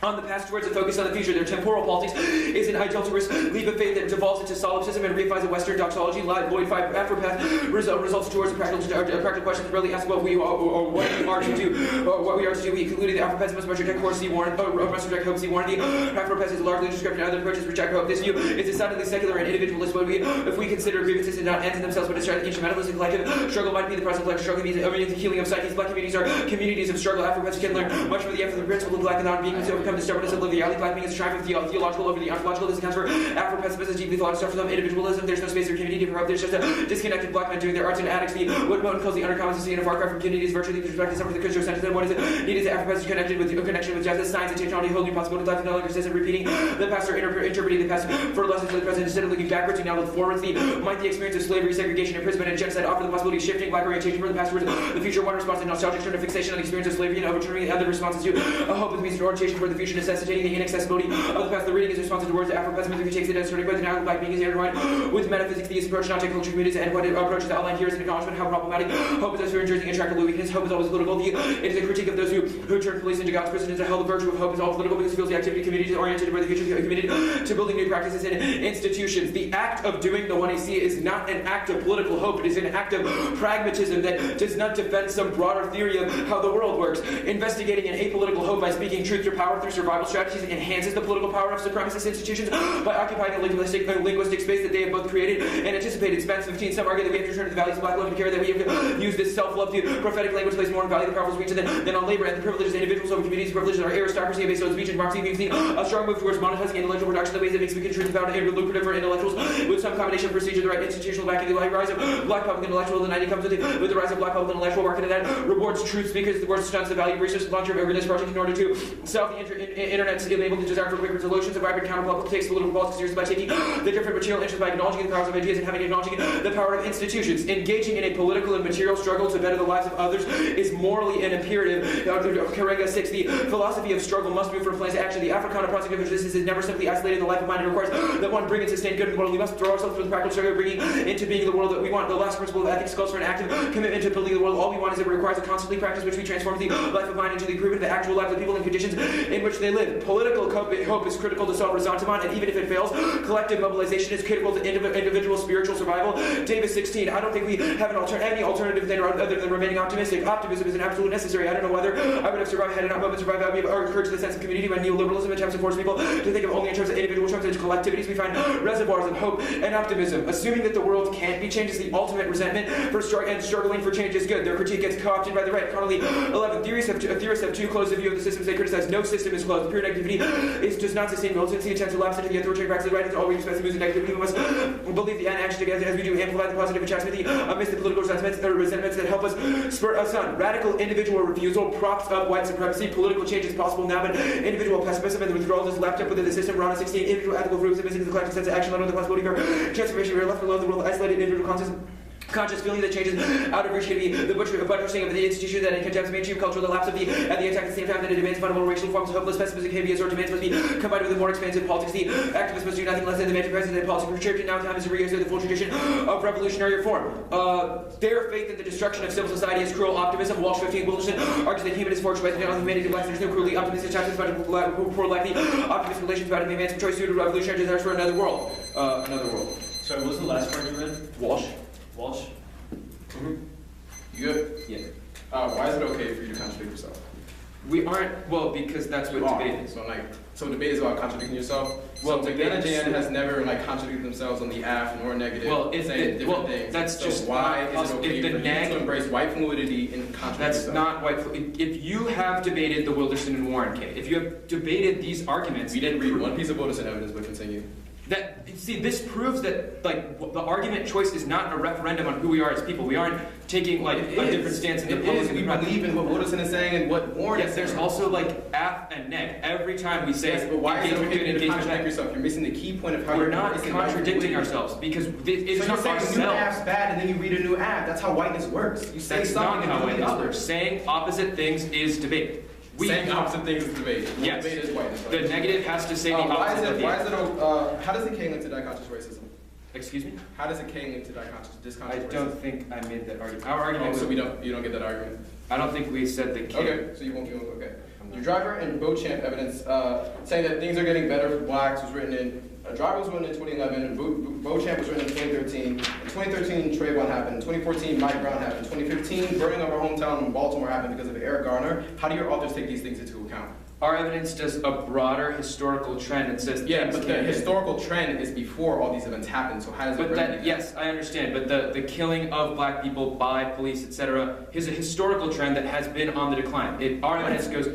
on the past towards a focus on the future. Their temporal politics is an idolatrous leap of faith that devolves into solipsism and reifies a Western doxology. Lloyd 5 Afropath results towards a practical question that really asks what we are or what we are to do. What we are to do. We concluded the Afropaths must reject hope, see warrant. The Afropath is largely described in other approaches reject hope. This view is decidedly secular and individualist. But if we consider grievances as not ends in themselves, but a ancient metaphysical collective struggle might be the present collective struggle means the healing of psyches. Black communities are communities of struggle. Afropaths can learn much from the effort of the principle of black and non-being to overcome the stubbornness of the reality. Black being is a triumph of theological over the ontological. This accounts for Afro-pessimism, deeply philosophical for them. Individualism, there's no space for community for hope. There's just a disconnected black men doing their arts and addicts. What Moten calls the undercommon society of far cry from communities virtually perspective some of the Christian sense. What is it needed to Afro-pessimism connection with justice, science, and technology, whole new possibility. Life no longer exists and repeating the past or interpreting the past for lessons for the present. Instead of looking backwards, we now look forwards. Might the experience of slavery, segregation, imprisonment, and genocide offer the possibility of shifting black orientation from the past towards the future? One response to nostalgic turn of fixation on the experience of slavery and overturning other responses to a hope with means of orientation for the future, necessitating the inaccessibility of the past. The reading is responsive to words of Afro-pessimism. He takes it as starting by the now black being is intertwined with metaphysics. These approach not technical communities and what it approaches the outline here is an acknowledgement how problematic hope is as we're enduring intractable weakness. Hope is always political. It is a critique of those who turn police into God's prison into hell. The virtue of hope is all political because it feels the activity community is oriented by the future committed to building new practices and institutions. The act of doing the 1AC is not an act of political hope. It is an act of pragmatism that does not defend some broader theory of how the world works. Investigating an apolitical hope by speaking truth through power through survival strategies enhances the political power of supremacist institutions by occupying a linguistic space that they have both created and anticipated. Spence 15. Some argue that we have to return to the values of black love and care, that we have used this self-love to prophetic language place more value the powerful speech than on labor and the privileges of individuals over communities. Privileges are aristocracy based on speech and Marxism. We've seen a strong move towards monetizing intellectual production in ways that makes speaking truth found and lucrative for intellectuals with some combination of procedure, the right institutional backing, the rise of black public intellectual. The 90 comes with the rise of black public intellectual market, and that rewards truth speakers. The word stunts the value of research, long-term organized project in order to solve the internet's enabled the desire for quicker solutions. A vibrant counterpublic takes political politics seriously by taking the different material interests, by acknowledging the powers of ideas and having acknowledging the power of institutions. Engaging in a political and material struggle to better the lives of others is morally an imperative. Karenga 6. The philosophy of struggle must move from plans to action. The Africana project of resistance is never simply isolated in the life of mind. It requires that one bring and sustain good in the world. We must throw ourselves through the practical struggle of bringing into being the world that we want. The last principle of ethics calls for an active commitment to building the world. All we want is that it requires a constantly practice which we transform the life of mind into the improvement of the actual lives of people and conditions in which they live. Political hope is critical to solve resentment, and even if it fails, collective mobilization is critical to individual spiritual survival. Davis 16. I don't think we have any alternative other than remaining optimistic. Optimism is an absolute necessary. I don't know whether I would have survived had I not moment survived. I would have encouraged the sense of community when neoliberalism attempts to force people to think of only in terms of individual terms and collectivities. We find reservoirs of hope and optimism. Assuming that the world can't be changed is the ultimate resentment for struggling for change is good. Their critique gets co-opted by the right. Connolly 11. Theorists have too close a view of the systems they criticize. No system is closed. Pure negativity does not sustain militancy. Attempts to lapse into the authoritarian practice of the right is all we expect to lose negative. People must believe the action together as we do amplify the positive chastity amidst the political resentments that help us spur us on. Radical individual refusal props up white supremacy. Political change is possible now, but individual pessimism and the withdrawal is lapped up within the system. Rana 16. Individual ethical groups and missing the collective sense of action, alone with the possibility for transformation. We are left alone in the world, isolated individual conscious feeling that changes out of reach can be the buttressing of the institution that it condemns mainstream culture, the lapse of the attack at the same time that it demands fundamental racial forms of hopeless pessimism can be as or demands must be combined with a more expansive politics. The activists must do nothing less than demand president that politics prescription. Now time is to reissue the full tradition of revolutionary reform. Their faith in the destruction of civil society is cruel optimism. Walsh 15 Wilson argues that human is forged by the humanity of life. There's no cruelly optimistic attachments about poor likely optimistic relations about the man's choice suited revolutionary desires for another world. Sorry, what was the last part you read? Walsh. You good? Yeah. Why is it okay for you to contradict yourself? We aren't, well, because that's what debate is. So debate is about contradicting yourself. Well, So McDonogh JN has never contradicted themselves on the AF nor negative, Well, if saying different things. that's so just why not is it possible. okay If the for you neg, to embrace white fluidity and contradict that's yourself? not white. If you have debated the Wilderson and Warren case, if you have debated these arguments, We didn't read one piece of Wilderson evidence, but continue. this proves that the argument choice is not a referendum on who we are as people. We aren't taking a different stance in the public. We believe in what Wilderson is saying and what Warren is Yes, saying. there's also AF and neg. Every time we say Yes, but why is it engagement okay good, to engagement contradict bad, yourself? You're missing the key point of how we're you're not embracing white contradicting fluidity. ourselves because it's So not you're saying new ourselves. app's bad and then you read a new app. That's how whiteness works. You say That's something not how and do whiteness the other. works. Saying opposite things is debate. Saying opposite things is debate. Yes. Debate is whiteness. The negative has to say the opposite of the How does the K link to diconscious racism? Excuse me? How does the K link to disconscious I racism? don't think I made that argument. Our argument Oh, was, so you don't get that argument. I don't think we said the K. Okay, so you won't okay. Your driver and Beauchamp evidence saying that things are getting better for blacks was written in, driver was written in 2011, and Beauchamp was written in 2013. In 2013, Trayvon happened. In 2014, Mike Brown happened. In 2015, burning of our hometown in Baltimore happened because of Eric Garner. How do your authors take these things into account? Our evidence does a broader historical trend and says Yeah, things but the can- historical trend is before all these events happened, so how does it But remedy that, yes, I understand. But the killing of black people by police, etc., is a historical trend that has been on the decline. Our evidence goes.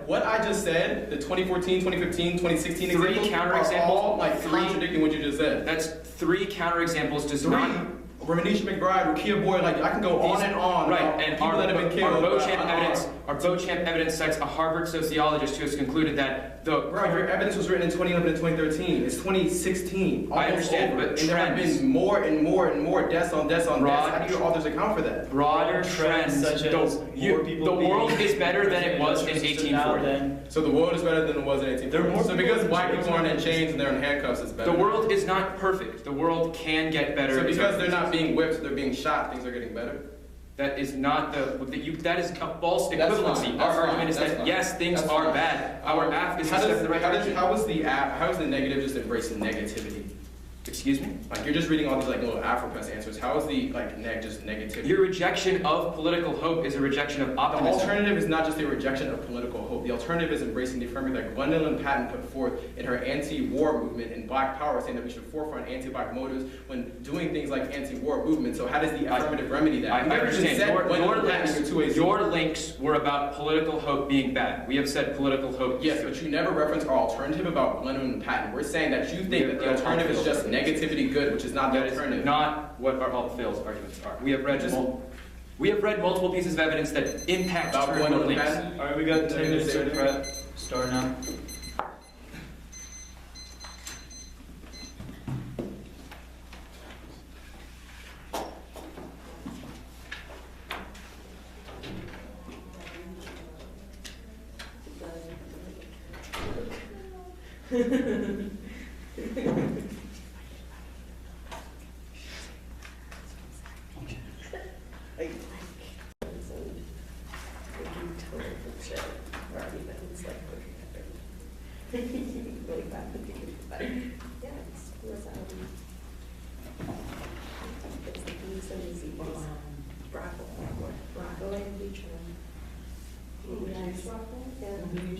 What I just said, the 2014, 2015, 2016 Three examples counterexamples, are all contradicting what you just said. That's three counterexamples. Does Three. not. Ramanisha McBride, Rukia Boyd, I can go on and on. Right, about and people our that have been killed. Our Beauchamp evidence cites a Harvard sociologist who has concluded that Bro, your evidence was written in 2011 and 2013. It's 2016. I understand, over. but and there have trends- been more and more and more deaths on deaths on Broad- deaths. How do your authors account for that? broader Trends trends. such as more people The being world is better than it was in So now 1840. then, So the world is better than it was in There are 1840. more So people because in white chains people aren't in than- chains and they're in handcuffs, it's better. The world is not perfect. The world can get better. So because they're not being whipped, they're being shot, things are getting better? That is not that is a false That's equivalency. fine, Our that's argument fine, is that's that fine. yes, things That's are fine. bad. Our AF is a step in the right direction. How is the negative just embracing negativity? Excuse me? You're just reading all these little AfroPress answers. How is the neg just negativity? Your rejection of political hope is a rejection of The optimism. alternative is not just a rejection of political hope. The alternative is embracing the affirmative that Gwendolyn Patton put forth in her anti-war movement in Black Power, saying that we should forefront anti-Black motives when doing things like anti-war movement. So how does the affirmative remedy that? I You never even understand. said Gwendolyn Patton in your 2AC. Your links were about political hope being bad. We have said political hope. Yes, but you never reference our alternative about Gwendolyn Patton. We're saying that you think that the alternative is just negativity good, which is not the That is alternative. not what our all fails arguments are. We have read Just- multiple pieces of evidence that impact About turn Gwendolyn links. Patton? all right, we got 10 minutes to prep. Start now. Really bad, but yeah, it's the bees and disease. Bravo and Beecham.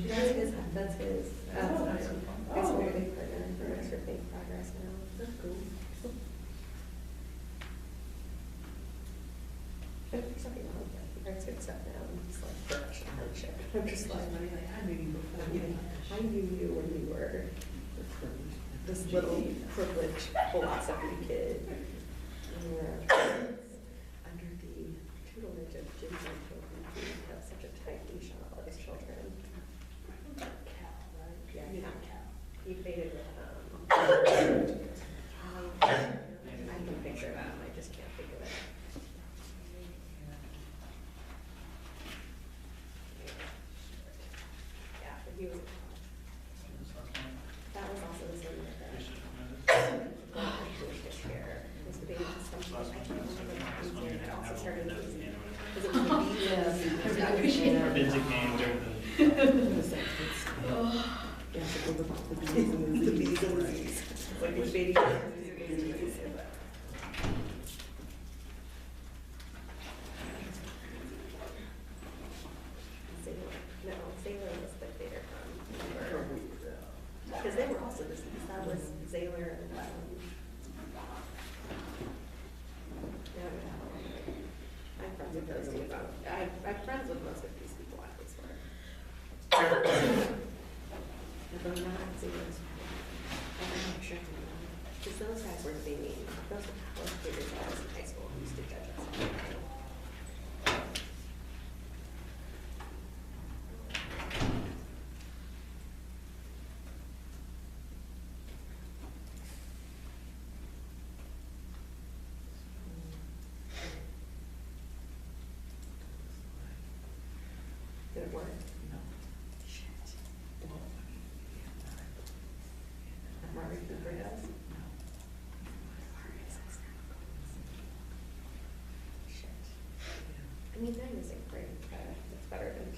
Yeah, that's his. It's a very big partner for us for Think Progress now. That's cool. But there's nothing wrong with that. He writes good stuff now. And it's like production hardship. I'm just like, I knew you before. I knew you when you were this little privileged philosophy kid. And you were under the tutelage of Jim Children who have such a tight leash on all of his children. Cal, right? Yeah, he faded with I can picture that. I just can't think of it. Yeah, but he was. That was also the same with the Jewish hair. It was the baby consumption. I can't remember the reason. It also started with because it was the bees. Forensic name during The bees and disease. Like which baby disease. No, different word. Shit. Murray Cooper does? Shit. I mean, 9 isn't great, but it's better than 2.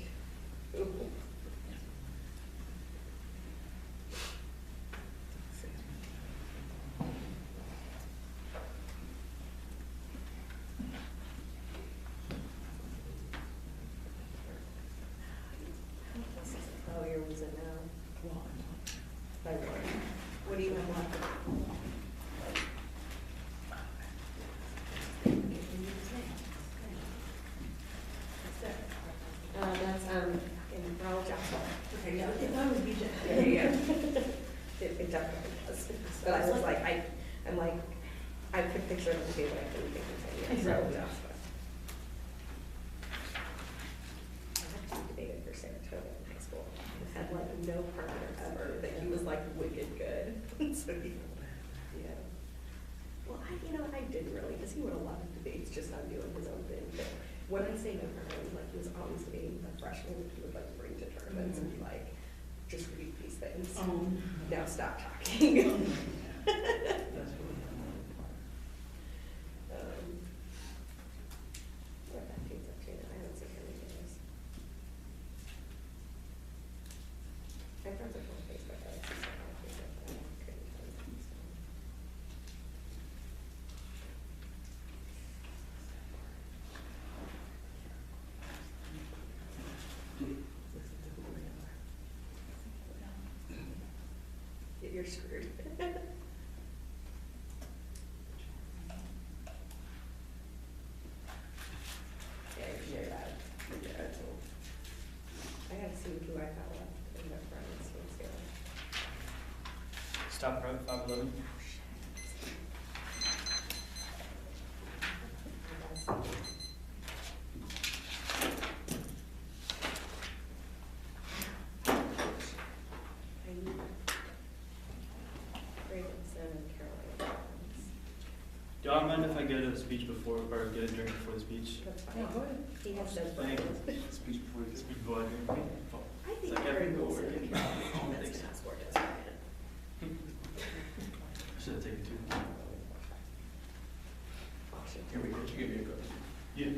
Oh, you're losing now. By 1. What do you want? That's, in Ronald Jackson. Okay, yeah, that was BJ. Yeah. It definitely does. But I was like, I'm like, I could picture it on the table, I couldn't think of it. So, yeah. I had debated for Saratoga in high school. I had like no partner ever, that he was like wicked good. So he, yeah. Well, I didn't really, because he would have loved debates just on doing his own thing. But when I say no partner, like he was always being a freshman, he would like bring to tournaments and be like, just read these things. Now stop talking. What that team's up to now, I haven't seen how many games. My friends are on Facebook, I like to see how they get that. I couldn't tell them, so. You're screwed. You're bad. Yeah. I gotta see who I got left in my friends. Let's go. Stop pro 511. Do y'all mind if I get a speech before, or get a drink before the speech? That's fine. Yeah, go ahead. He has those Thank you. brains. Speech before I drink. I think It's like you're every in go this word. and that's the passport does right. I should have taken 2. Here we go, you give me a go. Yeah.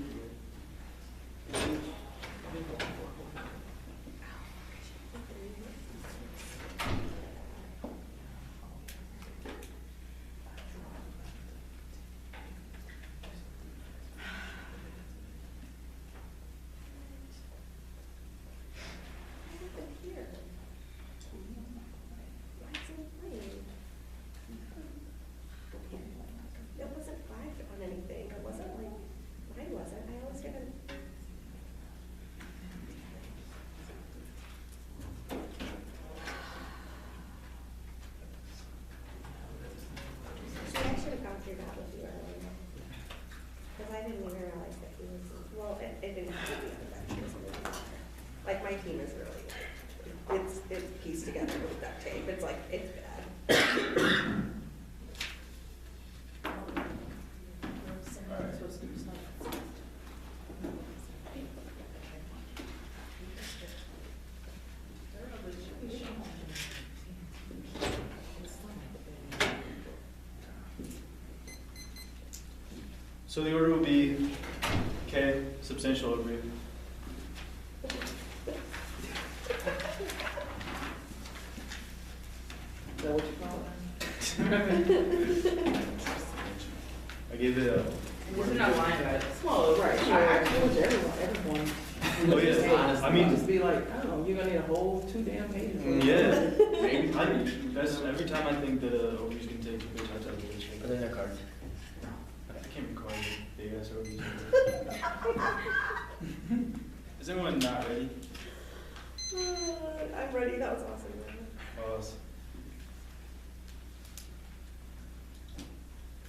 It wasn't flagged on anything. It wasn't like, mine wasn't. I always get it. See, I should have gone through that with you earlier. Because I didn't even realize that he was, well, it didn't have to be on the bench. It was a little bit. Like, my team is really, like, it's pieced together with duct tape. It's like, it's bad. So the order will be K, substantial overview. Is that what you call it? I gave it a. We're not lying about it. Well, right, I told you, everyone. Oh, yeah. I mean- Just be like, I don't know, you're gonna need a whole 2 damn pages. Yeah. Maybe That's every time I think that overview's gonna take 2 pages, I tell you which. Are there no cards? I can't record the big ass overviews. Is anyone not ready? I'm ready. That was awesome. Oh,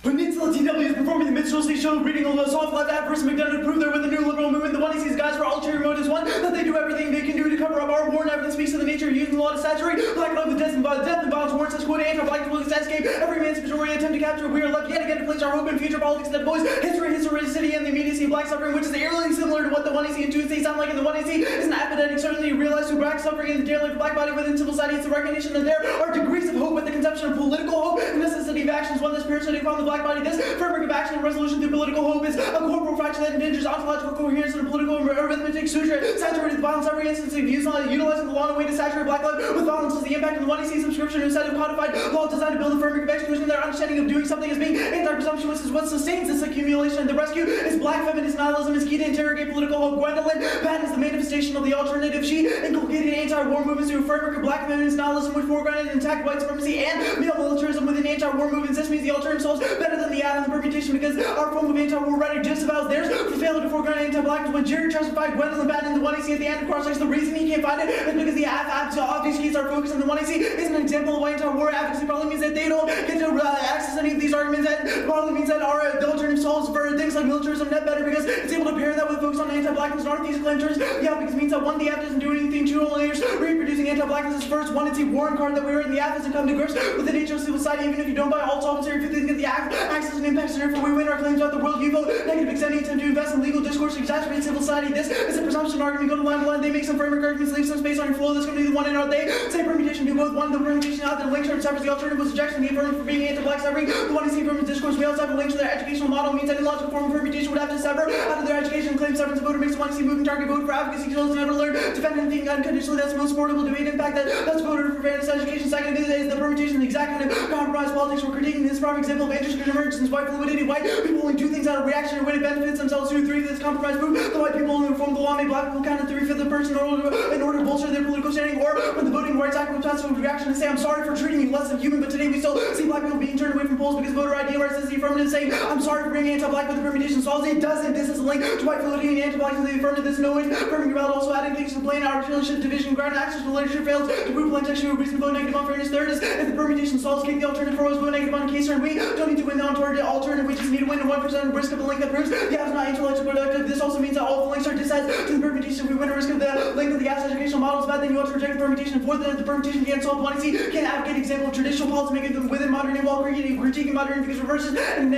Peninsula TW is performing the minstrelsy show, reading all the soft left adverse McDonogh to prove they're with the new liberal movement. The one he sees guys for ulterior motives. One, that they do everything they can do to cover up our war, and evidence speaks to the nature of using the law to saturate. Black love with death and violence warrants us quote anti-black to look at escape. Every mancipatory attempt to capture. We are left yet again to place our hope in future politics that boys history, historicity, and the immediacy of black suffering, which is eerily similar to what the one he see in Tuesday sound like in the one he see is an academic certainty realized through black suffering in the daily life of black body within civil society. It's the recognition that there are degrees of hope with the conception of political hope and necessity of actions. One that's parasitic upon the black body. This framework of action and resolution through political hope is a corporal fraction that endangers ontological coherence and a political arithmetic suture, saturated with violence every instance of utilizing the law in a way to saturate black life with violence is the impact of the 1AC subscription instead of codified law designed to build a framework of exclusion. Their understanding of doing something as being anti-presumptuous is what sustains this accumulation, and the rescue is black feminist nihilism is key to interrogate political hope. Gwendolyn Patton is the manifestation of the alternative. She inculcated anti-war movements through a framework of black feminist nihilism which foregrounded and attacked white supremacy and male militarism within anti-war movements. This means the alternative solves better than the atom and the permutation because our form of anti-war rhetoric disavows theirs for failure to foreground anti-blackness. When Jerry tries to find Gwendolyn Patton in the 1AC at the end of cross-sex, the reason he can't find it is because the obfuscates our focus on the 1AC is an example of why anti-war advocacy probably means that they don't get to access any of these arguments. That probably means that the alternative solves for things like militarism net better because it's able to pair that with focus on anti-blackness and aren't these claims. Yeah, because it means that one, the app doesn't do anything. Two, only layers reproducing anti-blackness is first. One, it's a warrant card that we are in the app doesn't come to grips with the nature of civil society. Even if you don't buy all solvents, if you think that the act acts as an impact center for we win our claims about the world, you vote negative because any attempt to invest in legal discourse to exacerbate civil society. This is a presumption argument. Go to line to line. They make some framework arguments, leave some space on your flow. That's going to be the one in our they say permutation do both. One, the permutation out there links or suffers the alternative was rejection. The affirmative for being anti-black severing. The one is the affirmative discourse. We also have a link to their educational model. Means any logical form of permutation would have to sever out of their education and claim severance. The voter makes the one see moving target vote for advocacy skills never learn defend anything unconditionally. That's the most portable debate. In fact, that's voted for fairness education. Second is the permutation, the exact kind of compromise politics. We're critiquing this prime example of interest in emergence. White fluidity. White people only do things out of reaction or when it benefits themselves. 2, 3. This compromise proof. The white people only reform the law. Make black people count as 3/5 of the person in order to bolster their political standing. Or when the Voting Rights Act was passed with reaction to say, I'm sorry for treating you less than human, but today we still see black people being turned away from polls because voter ID rights is the affirmative saying, I'm sorry for being anti-black, but the permutation solves it. Doesn't. This is a link to white fluidity and anti-black to the affirmative. This no way affirming about also adding things to the plain arbitrary division ground access to literature fails to prove plain textual reason vote negative on fairness. Third is if the permutation solves kick the alternative for us vote negative on a case and we don't need to win the alternative, we just need to win a 1% risk of a link that proves the app is not intellectually productive. This also means that all the links are disads to the permutation. If we win a risk of the link of the gas educational model is bad, then you want to reject the permutation. Fourth, the permutation can't solve 1AC, can't advocate example of traditional policy making within modernity while critiquing modernity because reverses and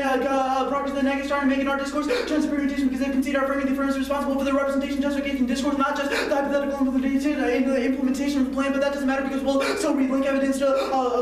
progress the negative trying to make an art discourse turns to permutation because they concede our framing the firm is responsible for the representation, justification, discourse, not just the hypothetical implementation of the plan, but that doesn't matter because we'll still read link evidence to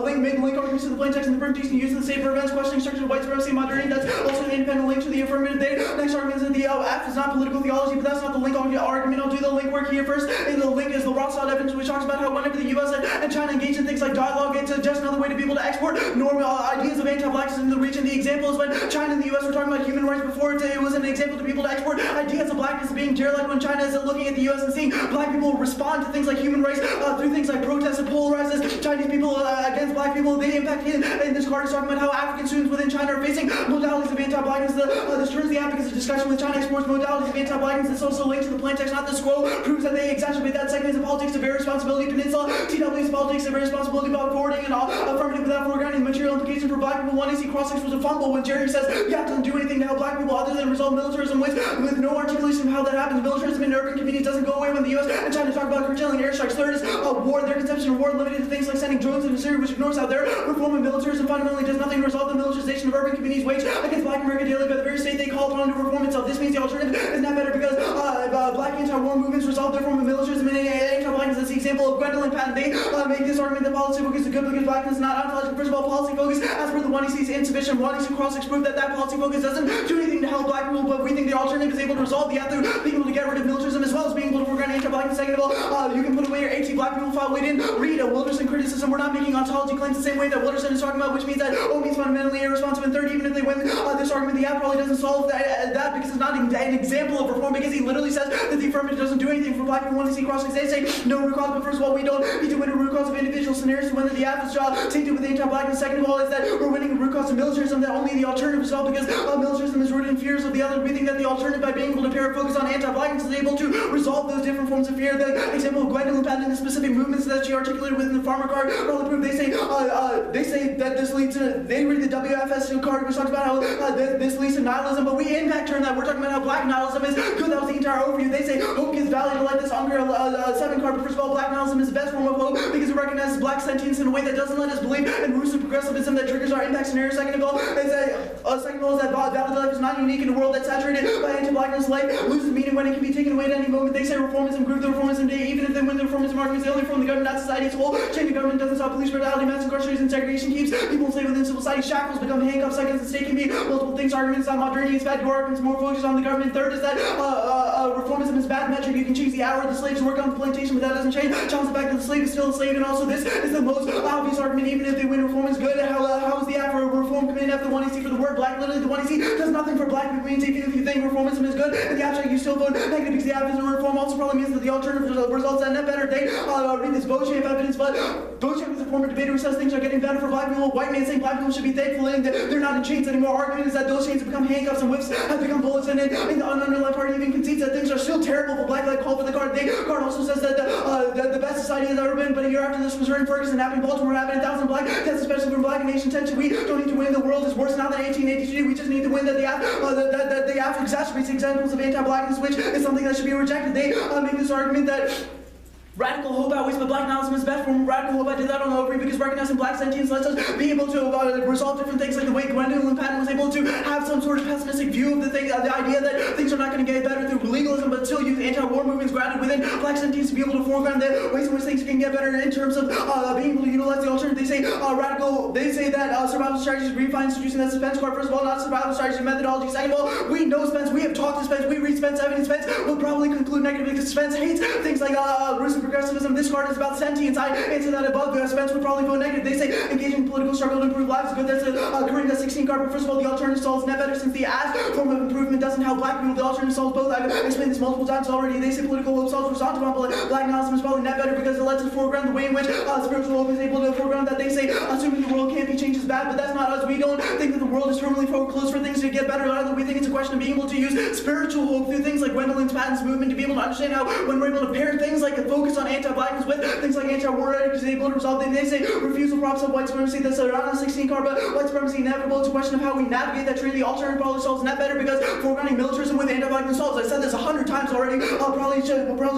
link arguments to the plain text and the permutation used in the same for events, questioning structure of white supremacy and modernity. That's also an independent link to the affirmative. Next argument is that the app is not political theology, but that's not the link argument. I'll do the link work here first. And the link is the Rothschild evidence, which talks about how whenever the U.S. and China engage in things like dialogue, it's just another way to be able to export normal ideas of anti-blacks in the region. The example is when China and the U.S. were talking about human rights before. It was an example to be able to export ideas of blackness being derelict when China is looking at the U.S. and seeing black people respond to things like human rights through things like protests and polarizes Chinese people against black people. They impact in this card is talking about how African students within China are facing modalities of anti-blackness. This turns the advocates discussion with China exports modalities of anti-blackness. It's also linked to the plain text, not the scroll. Proves that they exacerbate that. Second is the politics of irresponsibility. Peninsula. TW is politics of irresponsibility about forwarding and affirmative without foregrounding the material implication for black people. 1AC cross-sex was a fumble when Jerry says, yeah, it doesn't do anything to help black people other than resolve militarism with no articulation of how that happens. Militarism in urban communities doesn't go away when the U.S. and China talk about curtailing airstrikes. Third is war. Their conception of war limited to things like sending drones into Syria, which ignores how their reform of militarism fundamentally does nothing to resolve the militarization of urban communities waged against black America daily by the very state they call upon to reform itself. This means the alternative is not better because black anti-war movements resolve their form of militarism and anti-blackness. That's the example of Gwendolyn Patton. They make this argument that policy focus is good because blackness is not ontological. First of all, policy focus, as per the 1AC, is insufficient. 1AC cross-sex proof that policy focus doesn't do anything to help black people, but we think the alternative is able to resolve the through being able to get rid of militarism as well as being able to foreground anti-blackness. Second of all, you can put away your anti-black people file. We didn't read a Wilderson criticism. We're not making ontology claims the same way that Wilderson is talking about, which means that O means fundamentally irresponsive. And third, even if they win this argument, the app probably doesn't solve that because it's not an example of reform, because he literally says that the affirmative doesn't do anything for black people. When they see cross-sex, they say no root cause, but first of all, we don't need to win a root cause of individual scenarios to win the app is tainted with anti-blackness. Second of all, is that we're winning a root cause of militarism that only the alternative is solved because militarism is rooted in fears of the other. We think that the alternative, by being able to pair focus on anti-blackness, is able to resolve those different forms of fear. The example of Gwendolyn Patton and the specific movements that she articulated within the farmer card, they say that this leads to, they read the WFS card, which talks about how this leads to nihilism, but we impact turn that. We're talking about how black nihilism is good. That was the entire overview. They say hope gives value to life. This Unger 7 card, but first of all, black nihilism is the best form of hope because it recognizes black sentience in a way that doesn't let us believe in roots of progressivism that triggers our impact scenario. Second of all, they say, is that valid life is not unique in a world that's saturated by anti-blackness. Life loses meaning when it can be taken away at any moment. They say reformism, group the reformism day, even if they win the reformism arguments, they only reform the government, not society as a whole. Changing government doesn't stop police brutality, mass incarceration, and segregation keeps people enslaved within civil society. Shackles become handcuffs, seconds, and state can be multiple things. Arguments on modernity is bad, your arguments more focused on the government. Third is that reformism is bad metric. You can change the hour the slaves work on the plantation, but that doesn't change. Challenge the fact that the slave is still a slave, and also this is the most obvious argument. Even if they win, reform is good. How is the after reform committed after the 1AC for the word black? Literally, the 1AC does nothing for black people. Means even if you think reformism is good, in the abstract you still vote negative because the absence of reform also probably means that the alternative results end up better. They read this Beauchamp evidence, but Beauchamp is a former debater who says things are getting better for black people. White man saying black people should be thankful and that they're not in chains anymore. Argument is that those chains have become handcuffs and whips have become bullets, and in the underlying party even concedes that things are still terrible for black, like call for the guard. The guard also says that the best society has ever been, but a year after this was written, Ferguson happened, Baltimore happened, 1,000 black deaths, especially from black nation tension. We don't need to win. The world is worse now than 1883. We just need to win that the after exacerbates examples of anti-blackness, which is something that should be rejected. They make this argument that radical hope outweighs, but black nihilism is best form of radical hope. I did that on the ovary because recognizing black sentience lets us be able to resolve different things, like the way Gwendolyn Patton was able to have some sort of pessimistic view of the thing, the idea that things are not going to get better through legalism, but still use anti-war movements grounded within black sentience to be able to foreground the ways in which things can get better in terms of being able to utilize the alternative. They say that survival strategies redefine introducing that Spence card. First of all, not survival strategy methodology. Second of all, we know Spence, we have talked to Spence, we read Spence evidence. Spence will probably conclude negatively because Spence hates things like Russian progressivism. This card is about sentience. I answer that above. Spence would probably vote negative. They say engaging in political struggle to improve lives is good. That's a current 16 card. But first of all, the alternative solves net better since the as form of improvement doesn't help black people. The alternative solves both. I've explained this multiple times already. They say political hope solves horizontal, but black nihilism is probably net better because it lets us foreground the way in which spiritual hope is able to foreground that. They say assuming the world can't be changed is bad, but that's not us. We don't think that the world is terminally foreclosed for things to get better. Rather, we think it's a question of being able to use spiritual hope through things like Gwendolyn Patton's movement to be able to understand how when we're able to pair things like a focus on anti-blackness with things like anti-war rhetoric is able to resolve things. They say refusal props up white supremacy. That's not a 16 card, but white supremacy inevitable. It's a question of how we navigate that tree. The alternative probably solves net better because foregrounding militarism with anti-blackness solves. I said this 100 times already. Probably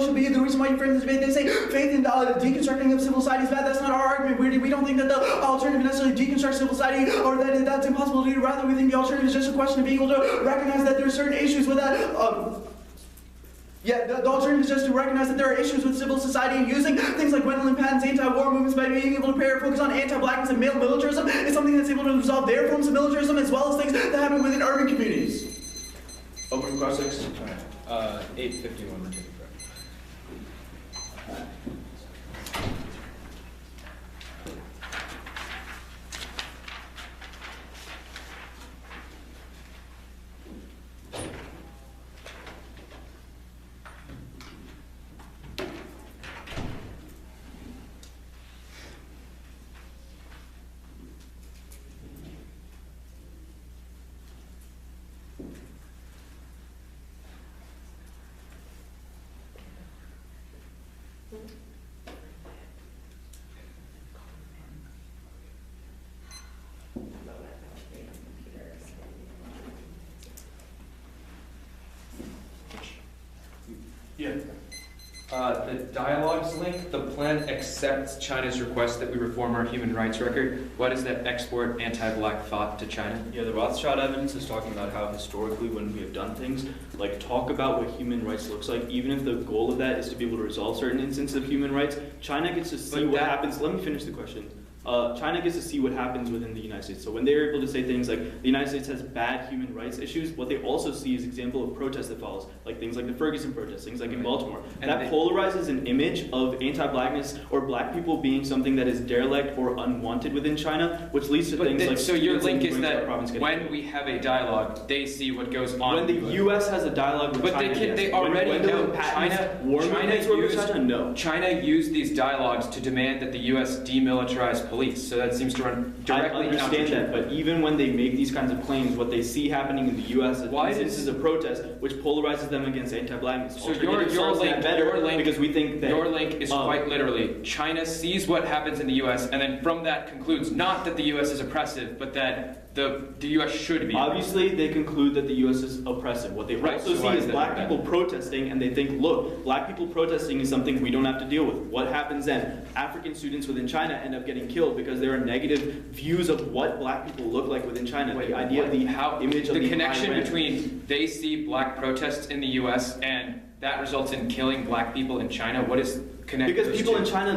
should be the reason why you frame this debate. They say faith in deconstructing of civil society is bad. That's not our argument. We don't think that the alternative necessarily deconstructs civil society or that that's impossible to do. Rather, we think the alternative is just a question of being able to recognize that there are certain issues with that. The alternative is just to recognize that there are issues with civil society, and using things like Gwendolyn Patton's anti-war movements by being able to pair focus on anti-blackness and male militarism is something that's able to resolve their forms of militarism as well as things that happen within urban communities. Open for questions. 8:51, we're taking prep. Yeah. The dialogues link, the plan accepts China's request that we reform our human rights record. Why does that export anti-black thought to China? Yeah, the Rothschild evidence is talking about how historically when we have done things, like talk about what human rights looks like, even if the goal of that is to be able to resolve certain instances of human rights, China gets to see what happens. Let me finish the question. China gets to see what happens within the United States. So when they're able to say things like the United States has bad human rights issues, what they also see is example of protest that follows, like things like the Ferguson protests, things like in Baltimore. And that polarizes an image of anti-blackness or black people being something that is derelict or unwanted within China, which leads to things like... So your link is that when we have a dialogue, they see what goes on. When the U.S. has a dialogue with China, they already know China used these dialogues to demand that the U.S. demilitarize police. So that seems to run directly counter. I understand that, but even when they make these kinds of claims, what they see happening in the U.S. is a protest, which polarizes them against anti-blackness. So your link, because we think that your link is quite literally China sees what happens in the U.S. and then from that concludes not that the U.S. is oppressive, but that the U.S. should be. Obviously, they conclude that the U.S. is oppressive. What they Right, also so see why is is that black bad? people protesting, and they think, look, black people protesting is something we don't have to deal with. What happens then? African students within China end up getting killed because there are negative views of what black people look like within China. Wait, the idea of the image of the the connection Iran. between they see black protests in the U.S. and that results in killing black people in China. What is connected? Because people in China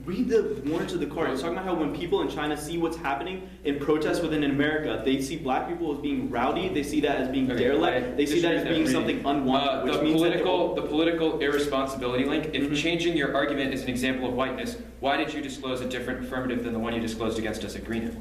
read the warrants of the card. It's talking about how when people in China see what's happening in protests within America, they see black people as being rowdy. They see that as being derelict. They see that as being something unwanted. Which means the political irresponsibility link. If Mhm. changing your argument is an example of whiteness, why did you disclose a different affirmative than the one you disclosed against us at Green Hill?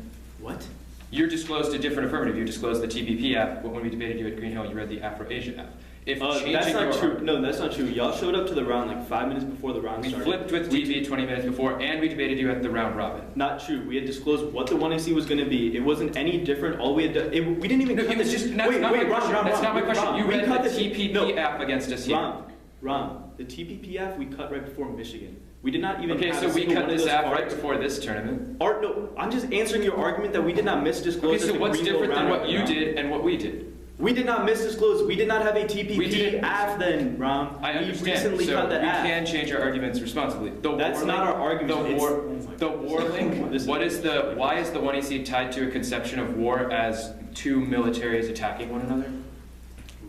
What? You disclosed a different affirmative. You disclosed the TPP app, but when we debated you at Green Hill, you read the Afro-Asia app. If changing that's not your true. No, that's not true. Y'all showed up to the round like 5 minutes before the round we started. flipped with DB 20 minutes before, and we debated you at the round robin. Not true. We had disclosed what the 1AC was going to be. It wasn't any different. All we had done, we didn't even. No, cut it was the- just that's not my question. That's not my question. Ron, You we read cut the TPP app against us here. Ron, the TPP app we cut right before Michigan. We did not even. Okay, have so a we single cut one of this those app cards. right before this tournament. No, I'm just answering your argument that we did not misdisclose. Okay, at so the what's Greenville different than round what you round. did and what we did? We did not misdisclose. We did not have a We TPP didn't. app then, Ron. I We understand. recently So cut the we app. can change our arguments responsibly. That's not our argument. The war link. Why is the 1AC tied to a conception of war as two militaries attacking one another?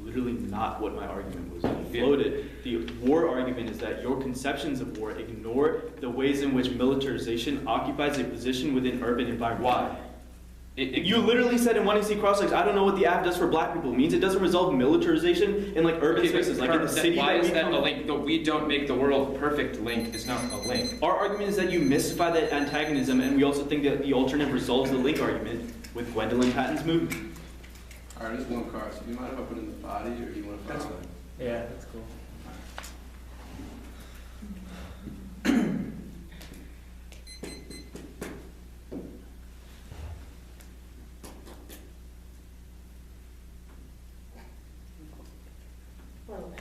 Literally not what my argument was. Yeah. Floated. The war argument is that your conceptions of war ignore the ways in which militarization occupies a position within urban environments. Why? You literally said in 1AC Crosslinks, I don't know what the app does for black people. It means it doesn't resolve militarization in like urban spaces, like in the city. Why is we that come- a link? The we don't make the world perfect link is not a link. Our argument is that you mystify that antagonism, and we also think that the alternate resolves the link argument with Gwendolyn Patton's movement. All right, there's one card. So do you mind if I put it in the body, or do you want to? That's fine. Yeah, that's cool. Well,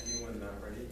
Anyone not ready?